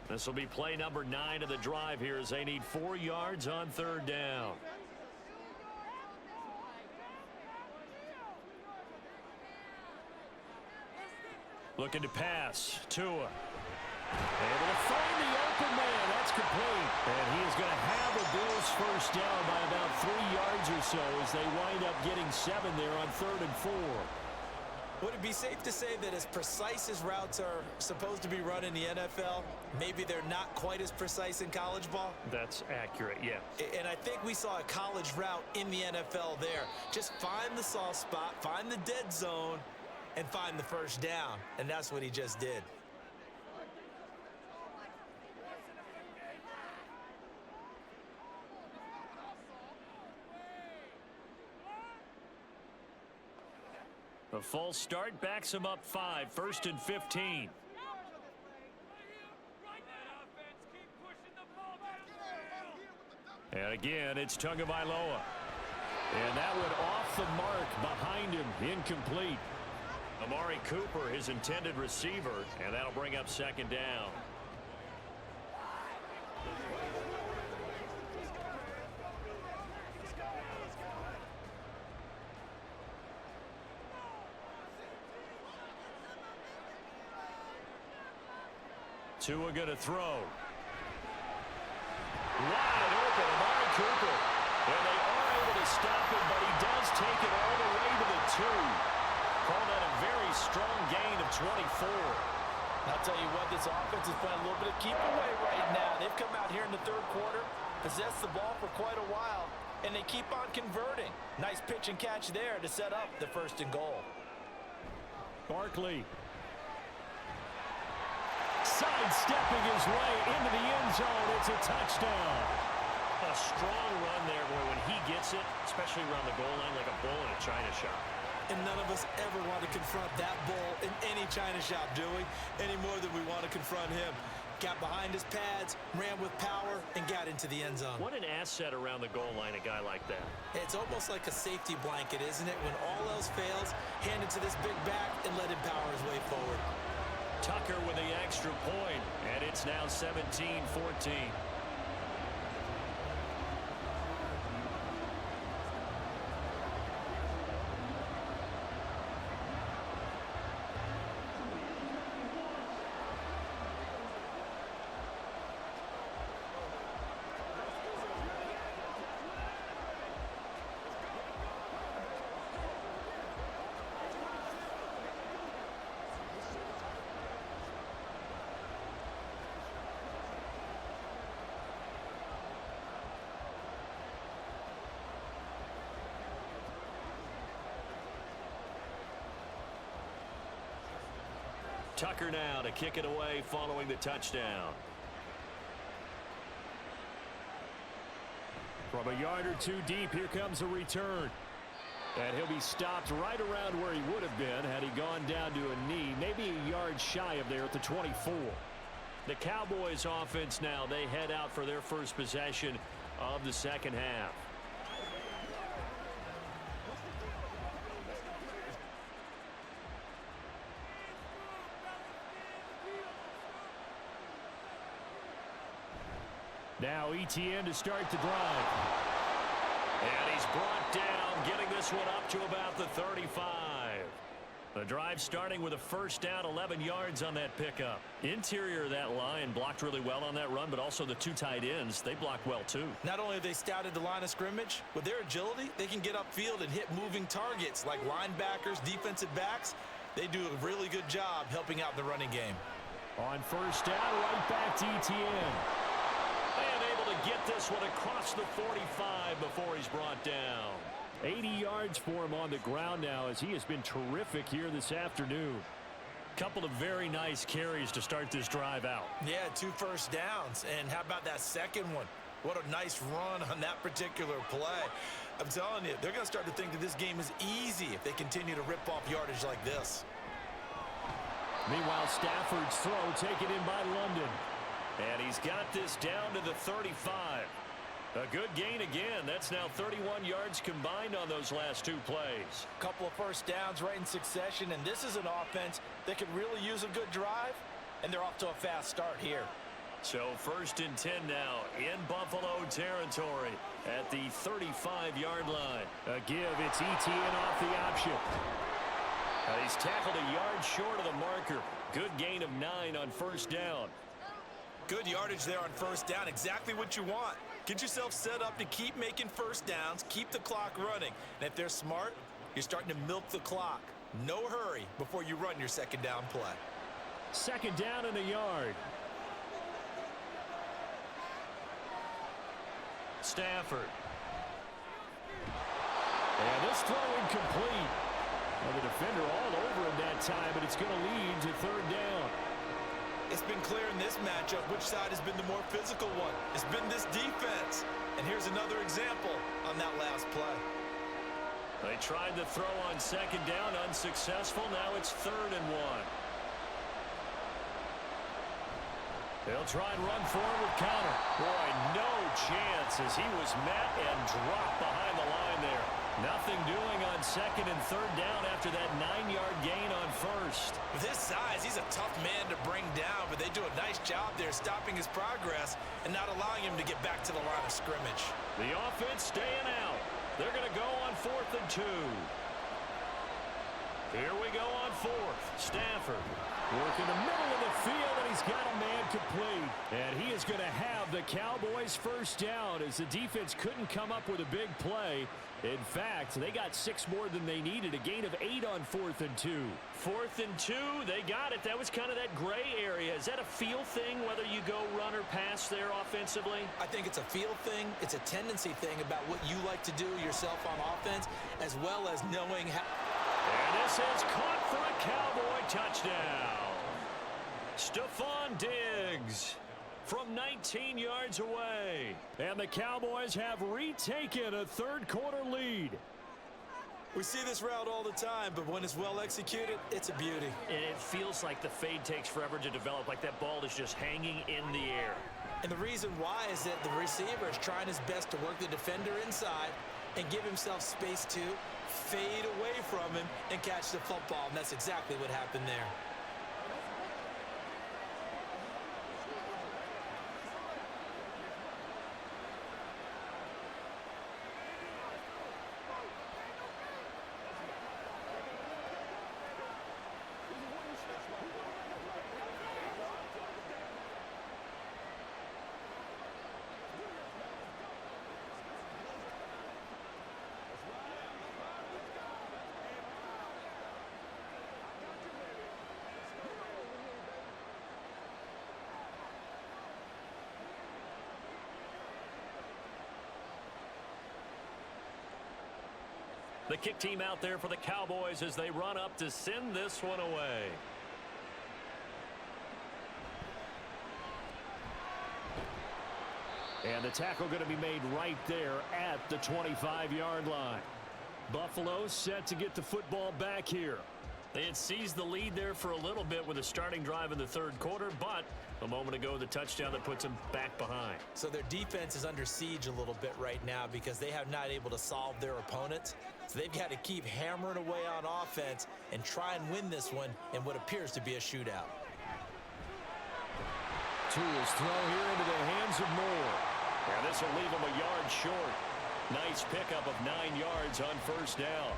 This will be play number 9 of the drive here as they need 4 yards on 3rd down. Looking to pass. Tua. Able to find the open man. That's complete. And he is going to have a Bills 1st down by about 3 yards or so as they wind up getting 7 there on 3rd and 4. Would it be safe to say that as precise as routes are supposed to be run in the NFL, maybe they're not quite as precise in college ball? That's accurate, yeah. And I think we saw a college route in the NFL there. Just find the soft spot, find the dead zone, and find the 1st down. And that's what he just did. A false start backs him up 5, 1st and 15. And again, it's Tagovailoa. And that went off the mark behind him, incomplete. Amari Cooper, his intended receiver, and that'll bring up 2nd down. Tua going to throw. Wide open, Amari Cooper. And they are able to stop him, but he does take it all the way to the 2. Call that a very strong gain of 24. I'll tell you what, this offense is playing a little bit of keep away right now. They've come out here in the 3rd quarter, possessed the ball for quite a while, and they keep on converting. Nice pitch and catch there to set up the 1st and goal. Barkley. Sidestepping his way into the end zone. It's a touchdown. A strong run there, boy, when he gets it, especially around the goal line, like a bull in a china shop. And none of us ever want to confront that bull in any china shop, do we? Any more than we want to confront him. Got behind his pads, ran with power, and got into the end zone. What an asset around the goal line, a guy like that. It's almost like a safety blanket, isn't it? When all else fails, hand it to this big back and let him power his way forward. Tucker with the extra point, and it's now 17-14. Tucker now to kick it away following the touchdown. From a yard or two deep, here comes a return. And he'll be stopped right around where he would have been had he gone down to a knee, maybe a yard shy of there at the 24. The Cowboys offense now, they head out for their first possession of the second half. Now ETN to start the drive. And he's brought down, getting this one up to about the 35. The drive starting with a first down, 11 yards on that pickup. Interior of that line blocked really well on that run, but also the two tight ends, they blocked well too. Not only have they scouted the line of scrimmage, with their agility, they can get upfield and hit moving targets like linebackers, defensive backs. They do a really good job helping out the running game. On first down, right back to ETN. And able to get this one across the 45 before he's brought down. 80 yards for him on the ground now as he has been terrific here this afternoon. Couple of very nice carries to start this drive out. Yeah, 2 first downs. And how about that second one? What a nice run on that particular play. I'm telling you, they're going to start to think that this game is easy if they continue to rip off yardage like this. Meanwhile, Stafford's throw taken in by London. And he's got this down to the 35. A good gain again. That's now 31 yards combined on those last 2 plays. Couple of first downs right in succession, and this is an offense that could really use a good drive, and they're off to a fast start here. So 1st and 10 now in Buffalo territory at the 35-yard line. A give, it's ETN off the option. And he's tackled a yard short of the marker. Good gain of 9 on first down. Good yardage there on first down, exactly what you want. Get yourself set up to keep making first downs, keep the clock running. And if they're smart, you're starting to milk the clock. No hurry before you run your second down play. Second down and a yard. Stafford. And this throw incomplete. Well, the defender all over him that time, but it's going to lead to third down. It's been clear in this matchup which side has been the more physical one. It's been this defense. And here's another example on that last play. They tried the throw on second down, unsuccessful. Now it's 3rd and 1. They'll try and run forward with Connor. Boy, no chance as he was met and dropped behind the line there. Nothing doing on second and third down after that 9-yard gain on first. With his size, he's a tough man to bring down, but they do a nice job there stopping his progress and not allowing him to get back to the line of scrimmage. The offense staying out. They're going to go on 4th and 2. Here we go on 4th. Stafford working the middle of the field, and he's got a man complete. And he is going to have the Cowboys first down as the defense couldn't come up with a big play. In fact, they got 6 more than they needed, a gain of 8 on 4th and 2. 4th and 2, they got it. That was kind of that gray area. Is that a feel thing, whether you go run or pass there offensively? I think it's a feel thing. It's a tendency thing about what you like to do yourself on offense, as well as knowing how. And this is caught for a Cowboy touchdown. Stephon Diggs from 19 yards away. And the Cowboys have retaken a third-quarter lead. We see this route all the time, but when it's well executed, it's a beauty. And it feels like the fade takes forever to develop, like that ball is just hanging in the air. And the reason why is that the receiver is trying his best to work the defender inside and give himself space to fade away from him and catch the football. And that's exactly what happened there. The kick team out there for the Cowboys as they run up to send this one away. And the tackle going to be made right there at the 25-yard line. Buffalo set to get the football back here. They had seized the lead there for a little bit with a starting drive in the third quarter, but a moment ago, the touchdown that puts them back behind. So their defense is under siege a little bit right now because they have not able to solve their opponents. So they've got to keep hammering away on offense and try and win this one in what appears to be a shootout. Tools throw here into the hands of Moore. And this will leave them a yard short. Nice pickup of 9 yards on first down.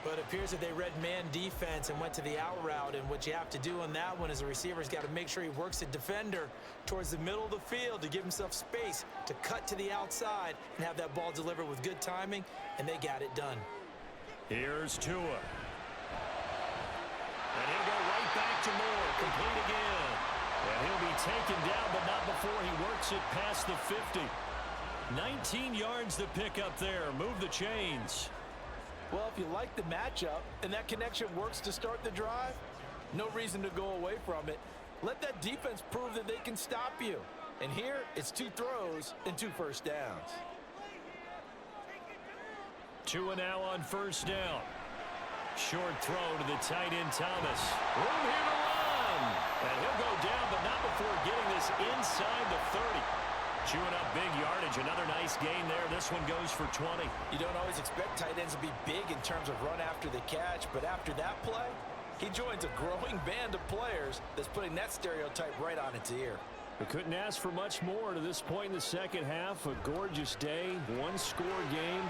But it appears that they read man defense and went to the out route. And what you have to do on that one is the receiver's got to make sure he works the defender towards the middle of the field to give himself space to cut to the outside and have that ball delivered with good timing. And they got it done. Here's Tua. And he'll go right back to Moore. Complete again. And he'll be taken down, but not before he works it past the 50. 19 yards to pick up there. Move the chains. Well, if you like the matchup and that connection works to start the drive, no reason to go away from it. Let that defense prove that they can stop you. And here, it's 2 throws and 2 first downs. Tua now on first down. Short throw to the tight end, Thomas. Room here to run. And he'll go down, but not before getting this inside the 30. Chewing up big yardage. Another nice gain there. This one goes for 20. You don't always expect tight ends to be big in terms of run after the catch, but after that play, he joins a growing band of players that's putting that stereotype right on its ear. We couldn't ask for much more to this point in the second half. A gorgeous day, 1-score game.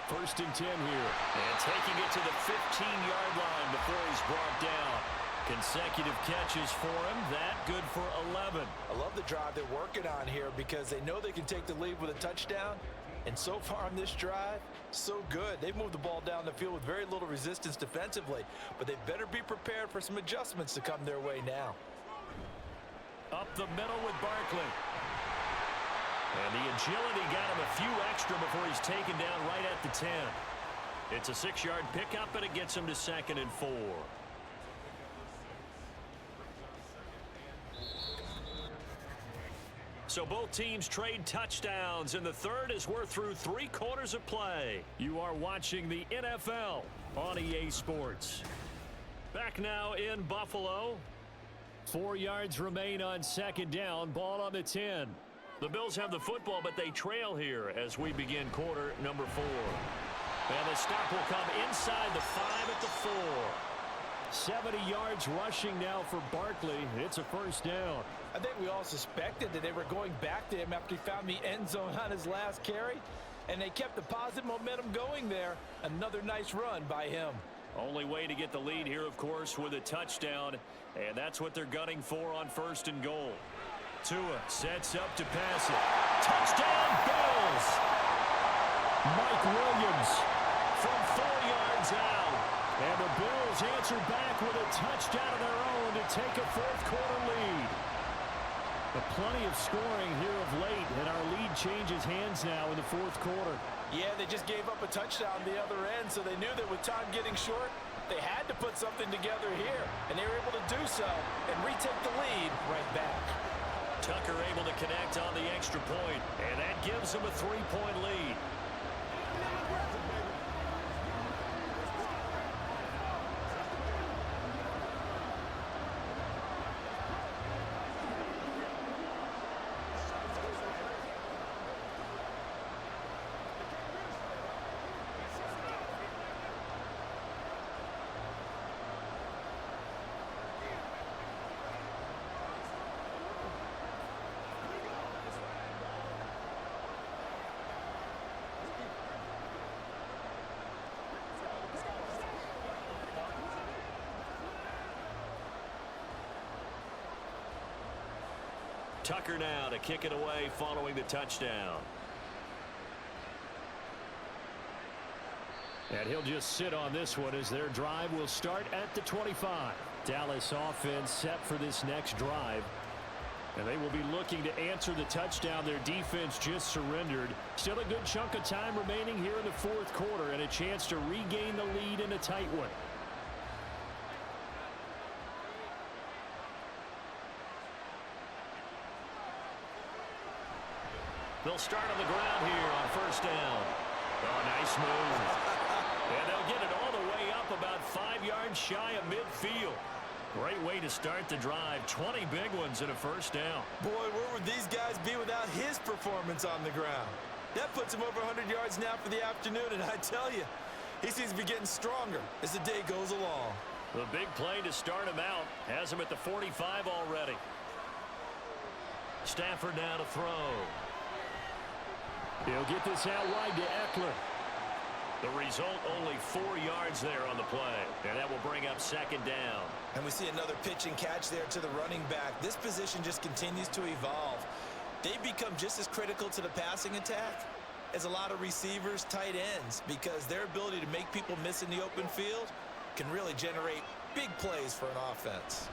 First and 10 here. And taking it to the 15-yard line before he's brought down. Consecutive catches for him. That good for 11. I love the drive they're working on here because they know they can take the lead with a touchdown. And so far on this drive, so good. They've moved the ball down the field with very little resistance defensively. But they better be prepared for some adjustments to come their way now. Up the middle with Barkley. And the agility got him a few extra before he's taken down right at the 10. It's a 6-yard pickup, and it gets him to 2nd and 4. So both teams trade touchdowns, and the third as we're through 3 quarters of play. You are watching the NFL on EA Sports. Back now in Buffalo. 4 yards remain on second down. Ball on the 10. The Bills have the football, but they trail here as we begin quarter number 4. And the stop will come inside the 5 at the 4. 70 yards rushing now for Barkley. It's a first down. I think we all suspected that they were going back to him after he found the end zone on his last carry. And they kept the positive momentum going there. Another nice run by him. Only way to get the lead here, of course, with a touchdown. And that's what they're gunning for on first and goal. Tua sets up to pass it. Touchdown, Bills! Mike Williams from 4 yards out. And the Bills answer back with a touchdown of their own to take a fourth-quarter lead. But plenty of scoring here of late, and our lead changes hands now in the fourth quarter. Yeah, they just gave up a touchdown the other end, so they knew that with time getting short, they had to put something together here, and they were able to do so and retake the lead right back. Tucker able to connect on the extra point, and that gives them a 3-point lead. Tucker now to kick it away following the touchdown. And he'll just sit on this one as their drive will start at the 25. Dallas offense set for this next drive. And they will be looking to answer the touchdown their defense just surrendered. Still a good chunk of time remaining here in the fourth quarter and a chance to regain the lead in a tight one. They'll start on the ground here on first down. Oh, nice move. And they'll get it all the way up about 5 yards shy of midfield. Great way to start the drive. 20 big ones in a first down. Boy, where would these guys be without his performance on the ground? That puts him over 100 yards now for the afternoon, and I tell you, he seems to be getting stronger as the day goes along. The big play to start him out has him at the 45 already. Stafford now to throw. He'll get this out wide to Eckler. The result, only 4 yards there on the play, and that will bring up second down. And we see another pitch and catch there to the running back. This position just continues to evolve. They become just as critical to the passing attack as a lot of receivers, tight ends, because their ability to make people miss in the open field can really generate big plays for an offense.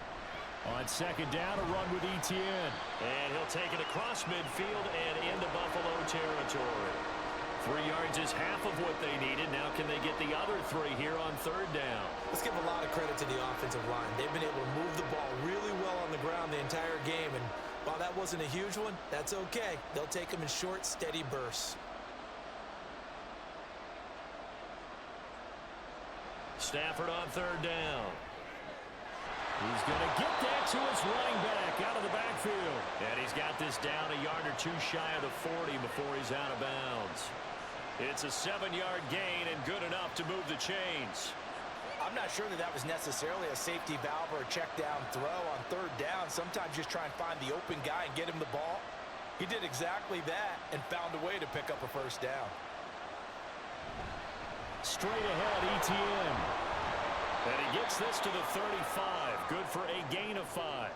On second down, a run with Etienne. And he'll take it across midfield and into Buffalo territory. 3 yards is half of what they needed. Now can they get the other 3 here on third down? Let's give a lot of credit to the offensive line. They've been able to move the ball really well on the ground the entire game. And while that wasn't a huge one, that's okay. They'll take them in short, steady bursts. Stafford on third down. He's going to get that to his running back out of the backfield. And he's got this down a yard or 2 shy of the 40 before he's out of bounds. It's a 7-yard gain and good enough to move the chains. I'm not sure that that was necessarily a safety valve or a check down throw on third down. Sometimes just try and find the open guy and get him the ball. He did exactly that and found a way to pick up a first down. Straight ahead, Etienne. And he gets this to the 35. Good for a gain of 5.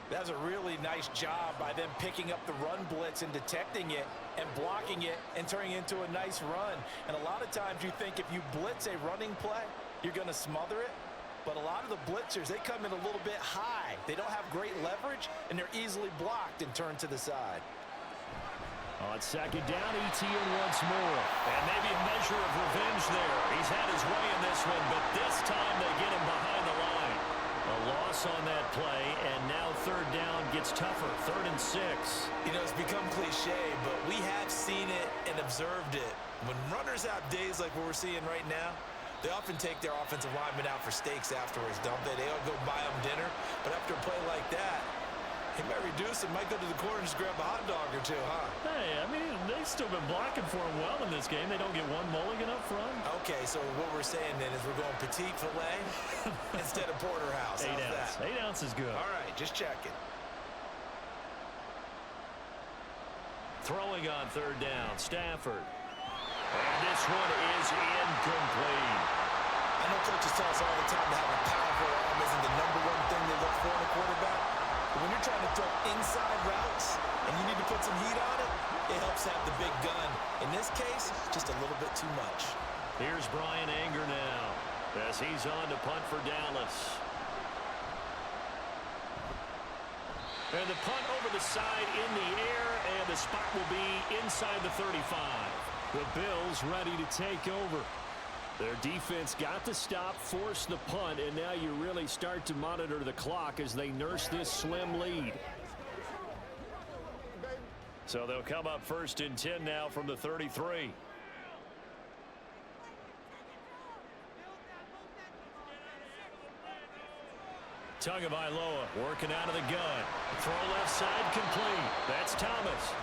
That's a really nice job by them picking up the run blitz and detecting it and blocking it and turning it into a nice run. And a lot of times you think if you blitz a running play, you're going to smother it. But a lot of the blitzers, they come in a little bit high. They don't have great leverage, and they're easily blocked and turned to the side. On second down, Etienne once more. And maybe a measure of revenge there. He's had his way in this one, but this time they get him behind the line. A loss on that play, and now third down gets tougher. 3rd and 6. You know, it's become cliche, but we have seen it and observed it. When runners have days like what we're seeing right now, they often take their offensive linemen out for steaks afterwards, don't they? They all go buy them dinner, but after a play like that, he might reduce it, might go to the corner and just grab a hot dog or 2, huh? Hey, I mean, they've still been blocking for him well in this game. They don't get one mulligan up front. Okay, so what we're saying then is we're going petite filet instead of porterhouse. 8 How's ounce. that? 8 ounce is good. All right, just checking. Throwing on third down, Stafford. And this one is incomplete. I know coaches tell us all the time that having a powerful arm isn't the #1 thing they look for in a quarterback. But when you're trying to throw inside routes and you need to put some heat on it, it helps have the big gun. In this case, just a little bit too much. Here's Brian Anger now as he's on to punt for Dallas. And the punt over the side in the air, and the spot will be inside the 35. The Bills ready to take over. Their defense got the stop, forced the punt, and now you really start to monitor the clock as they nurse this slim lead. So they'll come up 1st and 10 now from the 33. Tagovailoa working out of the gun. Throw left side complete. That's Thomas.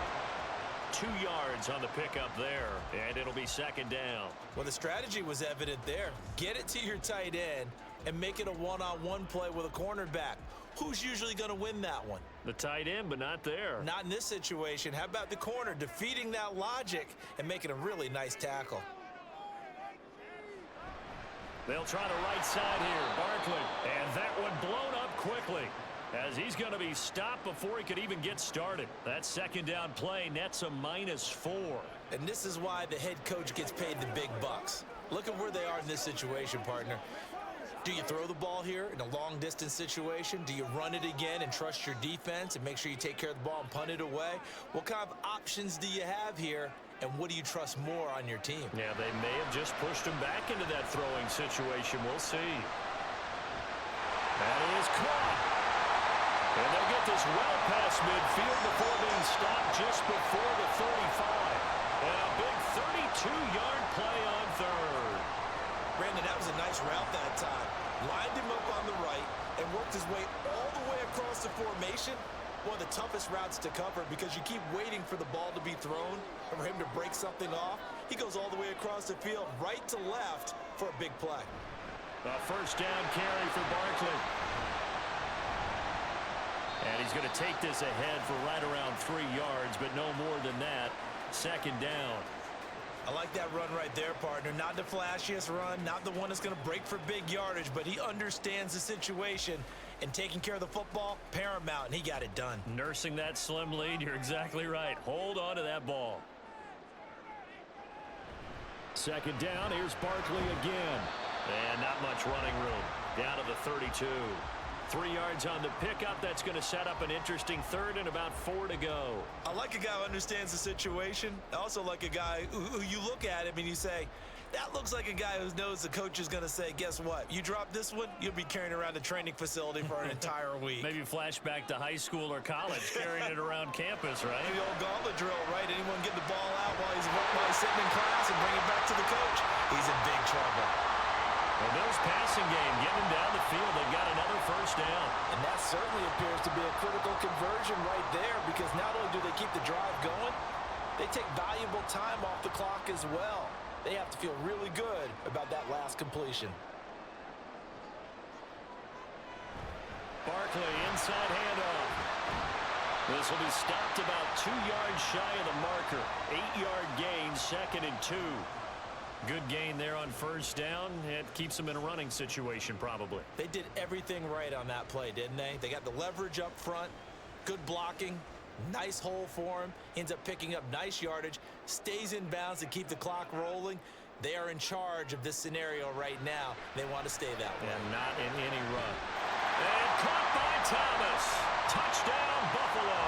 2 yards on the pickup there, and it'll be 2nd down. Well, the strategy was evident there. Get it to your tight end and make it a one-on-one play with a cornerback. Who's usually going to win that one? The tight end, but not there. Not in this situation. How about the corner defeating that logic and making a really nice tackle? They'll try the right side here. Barkley, and that one blown up quickly, as he's going to be stopped before he could even get started. That 2nd down play nets a -4. And this is why the head coach gets paid the big bucks. Look at where they are in this situation, partner. Do you throw the ball here in a long-distance situation? Do you run it again and trust your defense and make sure you take care of the ball and punt it away? What kind of options do you have here, and what do you trust more on your team? Yeah, they may have just pushed him back into that throwing situation. We'll see. That is caught. And they'll get this well past midfield before being stopped just before the 35. And a big 32-yard play on third. Brandon, that was a nice route that time. Lined him up on the right and worked his way all the way across the formation. One of the toughest routes to cover because you keep waiting for the ball to be thrown or for him to break something off. He goes all the way across the field, right to left, for a big play. A first down carry for Barkley. And he's going to take this ahead for right around 3 yards, but no more than that. Second down. I like that run right there, partner. Not the flashiest run, not the one that's going to break for big yardage, but he understands the situation, and taking care of the football, paramount, and he got it done. Nursing that slim lead, you're exactly right. Hold on to that ball. Second down, here's Barkley again. And not much running room. Down to the 32. 3 yards on the pickup. That's going to set up an interesting third and about 4 to go. I like a guy who understands the situation. I also like a guy who you look at him and you say, that looks like a guy who knows the coach is going to say, guess what? You drop this one, you'll be carrying around the training facility for an entire week. Maybe flashback to high school or college, carrying it around campus, right? The old gauntlet drill, right? Anyone get the ball out while he's sitting in class and bring it back to the coach? He's in big trouble. The Bills passing game getting down the field. They've got another first down. And that certainly appears to be a critical conversion right there because not only do they keep the drive going, they take valuable time off the clock as well. They have to feel really good about that last completion. Barkley inside handoff. This will be stopped about 2 yards shy of the marker. 8-yard gain, 2nd and 2. Good gain there on first down. It keeps them in a running situation probably. They did everything right on that play, didn't they? They got the leverage up front, good blocking, nice hole for him, ends up picking up nice yardage, stays in bounds to keep the clock rolling. They are in charge of this scenario right now. They want to stay that way. And not in any run. And caught by Thomas. Touchdown, Buffalo.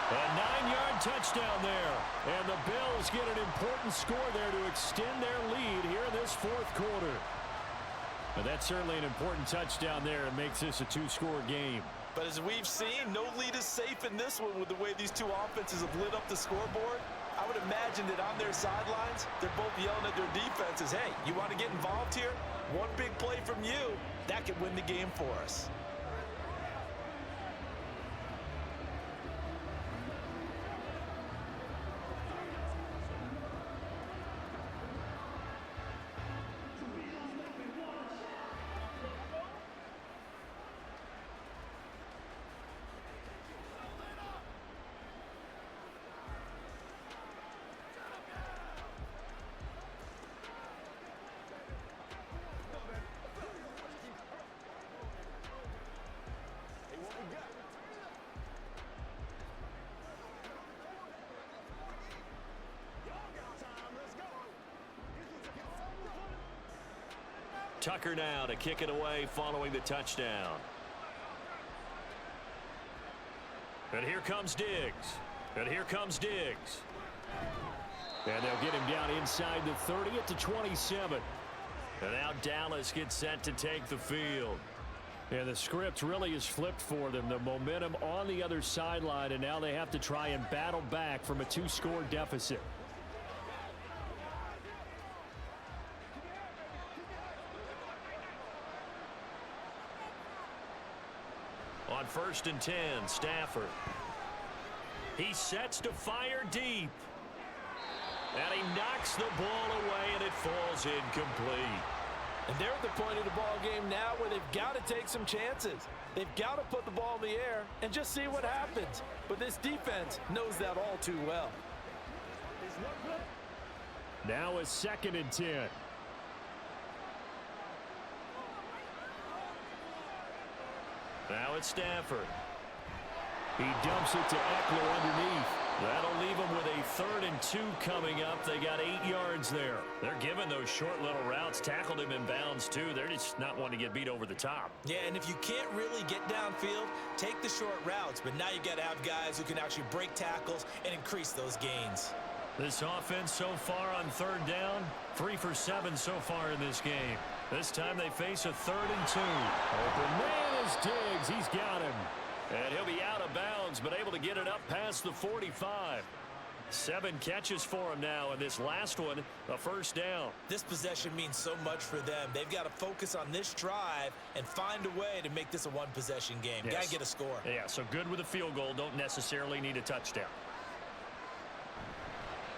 A 9-yard touchdown there. And the Bills get an important score there to extend their lead here in this 4th quarter. But that's certainly an important touchdown there. It makes this a 2-score game. But as we've seen, no lead is safe in this one with the way these two offenses have lit up the scoreboard. I would imagine that on their sidelines, they're both yelling at their defenses, hey, you want to get involved here? One big play from you, that could win the game for us. Tucker now to kick it away following the touchdown. And here comes Diggs. And here comes Diggs. And they'll get him down inside the 30 at the 27. And now Dallas gets set to take the field. And the script really is flipped for them. The momentum on the other sideline, and now they have to try and battle back from a 2-score deficit. On 1st and 10, Stafford. He sets to fire deep. And he knocks the ball away, and it falls incomplete. And they're at the point of the ball game now where they've got to take some chances. They've got to put the ball in the air and just see what happens. But this defense knows that all too well. Now a 2nd and 10. Now it's Stafford. He dumps it to Eckler underneath. That'll leave them with a 3rd and 2 coming up. They got 8 yards there. They're giving those short little routes. Tackled him in bounds, too. They're just not wanting to get beat over the top. Yeah, and if you can't really get downfield, take the short routes. But now you got to have guys who can actually break tackles and increase those gains. This offense so far on 3rd down, 3 for 7 so far in this game. This time they face a 3rd and 2. Open man, is Diggs. He's got him. And he'll be out of bounds, but able to get it up past the 45. 7 catches for him now, and this last one, a first down. This possession means so much for them. They've got to focus on this drive and find a way to make this a one-possession game. Yes. Got to get a score. Yeah, so good with a field goal. Don't necessarily need a touchdown.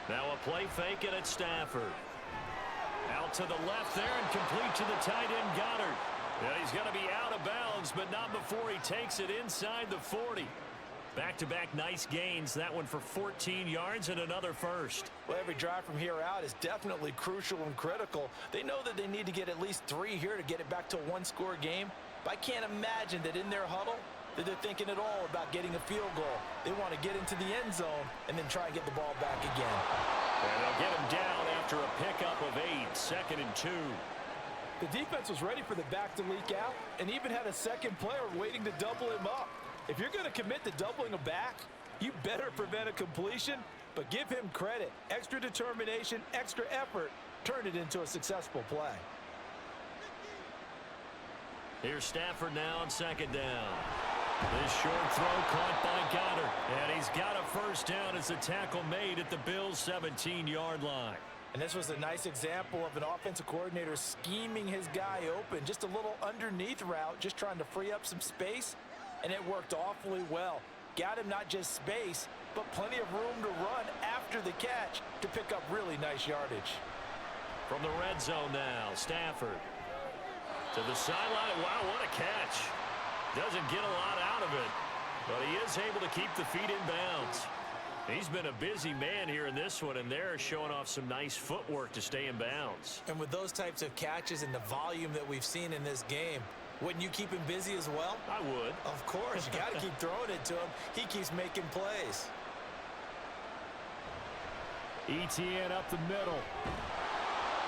Now a play fake, and it's Stafford. Out to the left there and complete to the tight end Goddard. And he's going to be out of bounds, but not before he takes it inside the 40. Back-to-back nice gains. That one for 14 yards and another first. Well, every drive from here out is definitely crucial and critical. They know that they need to get at least 3 here to get it back to a one-score game. But I can't imagine that in their huddle that they're thinking at all about getting a field goal. They want to get into the end zone and then try and get the ball back again. And they'll get him down after a pickup of 8, 2nd and 2. The defense was ready for the back to leak out and even had a second player waiting to double him up. If you're going to commit to doubling a back, you better prevent a completion, but give him credit. Extra determination, extra effort, turn it into a successful play. Here's Stafford now on 2nd down. This short throw caught by Goddard, and he's got a first down as the tackle made at the Bills' 17-yard line. And this was a nice example of an offensive coordinator scheming his guy open. Just a little underneath route, just trying to free up some space. And it worked awfully well. Got him not just space, but plenty of room to run after the catch to pick up really nice yardage. From the red zone now, Stafford to the sideline. Wow, what a catch. Doesn't get a lot out of it, but he is able to keep the feet in bounds. He's been a busy man here in this one, and they're showing off some nice footwork to stay in bounds. And with those types of catches and the volume that we've seen in this game, wouldn't you keep him busy as well? I would. Of course. You got to keep throwing it to him. He keeps making plays. ETN up the middle.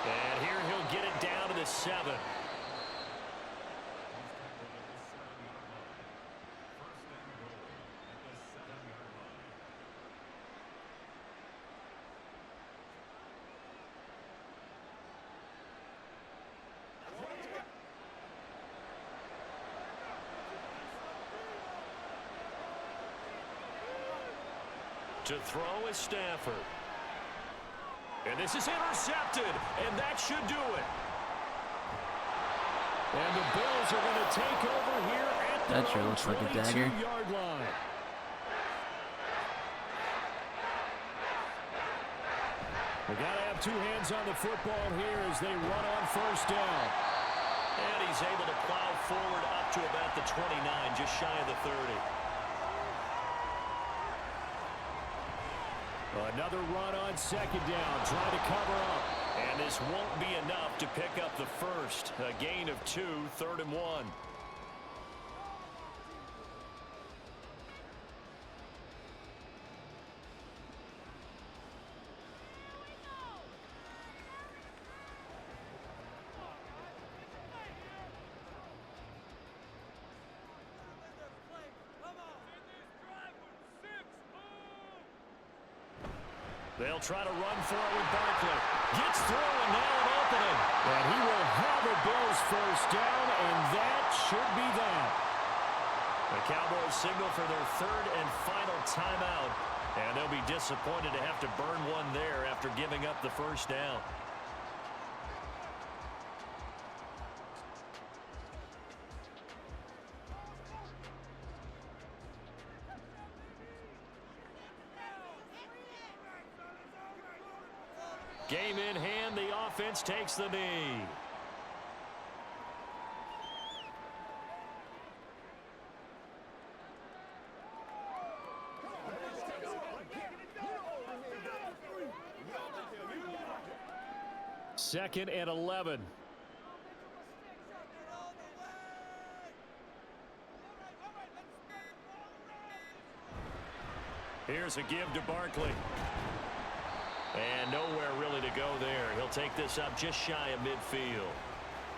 And here he'll get it down to the 7. To throw is Stafford. And this is intercepted, and that should do it. And the Bills are going to take over here at the That sure looks like a dagger. 22-yard line. We got to have 2 hands on the football here as they run on first down. And he's able to plow forward up to about the 29, just shy of the 30. Another run on 2nd down, trying to cover up. And this won't be enough to pick up the first. A gain of 2, 3rd and 1. They'll try to run for it with Barkley. Gets through and now an opening. And he will have a Bills first down, and that should be that. The Cowboys signal for their 3rd and final timeout. And they'll be disappointed to have to burn one there after giving up the first down. Game in hand, the offense takes the knee. Second and 11. Here's a give to Barkley. And nowhere really to go there. He'll take this up just shy of midfield.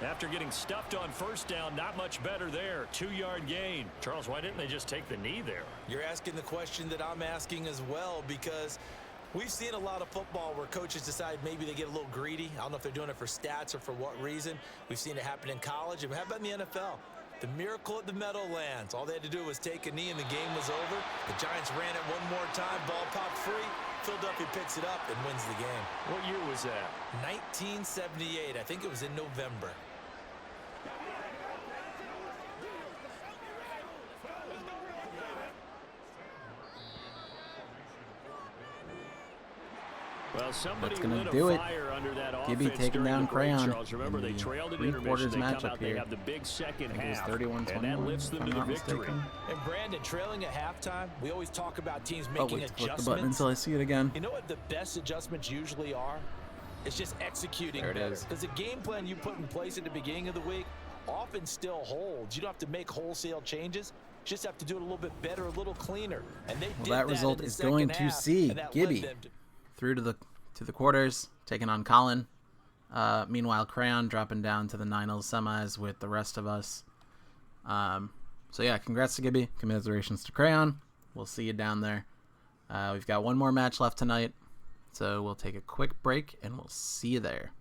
After getting stuffed on first down, not much better there. 2-yard gain. Charles, why didn't they just take the knee there? You're asking the question that I'm asking as well, because we've seen a lot of football where coaches decide maybe they get a little greedy. I don't know if they're doing it for stats or for what reason. We've seen it happen in college, and how about in the NFL? The miracle at the Meadowlands. All they had to do was take a knee and the game was over. The Giants ran it one more time. Ball popped free. Philadelphia picks it up and wins the game. What year was that? 1978. I think it was in November. Well, somebody That's gonna lit do a it. fire under that Gibby offense taking during down the break, Crayon. Charles. Remember, they trailed in Three-quarters intermission. They come matchup out, they here. have the big second I think it was half, 31-21, and that lifts them if to I'm the not victory. mistaken. And Brandon, trailing at halftime, we always talk about teams Oh, making wait to click adjustments. the button until I see it again. You know what the best adjustments usually are? It's just executing There it better. is. Because the game plan you put in place at the beginning of the week often still holds. You don't have to make wholesale changes. You just have to do it a little bit better, a little cleaner. And they did That result in the is second going to half, see and that led Gibby them through to the quarters, taking on Colin. Meanwhile, Crayon dropping down to the 9L semis with the rest of us. So yeah, congrats to Gibby. Commiserations to Crayon. We'll see you down there. We've got one more match left tonight, so we'll take a quick break and we'll see you there.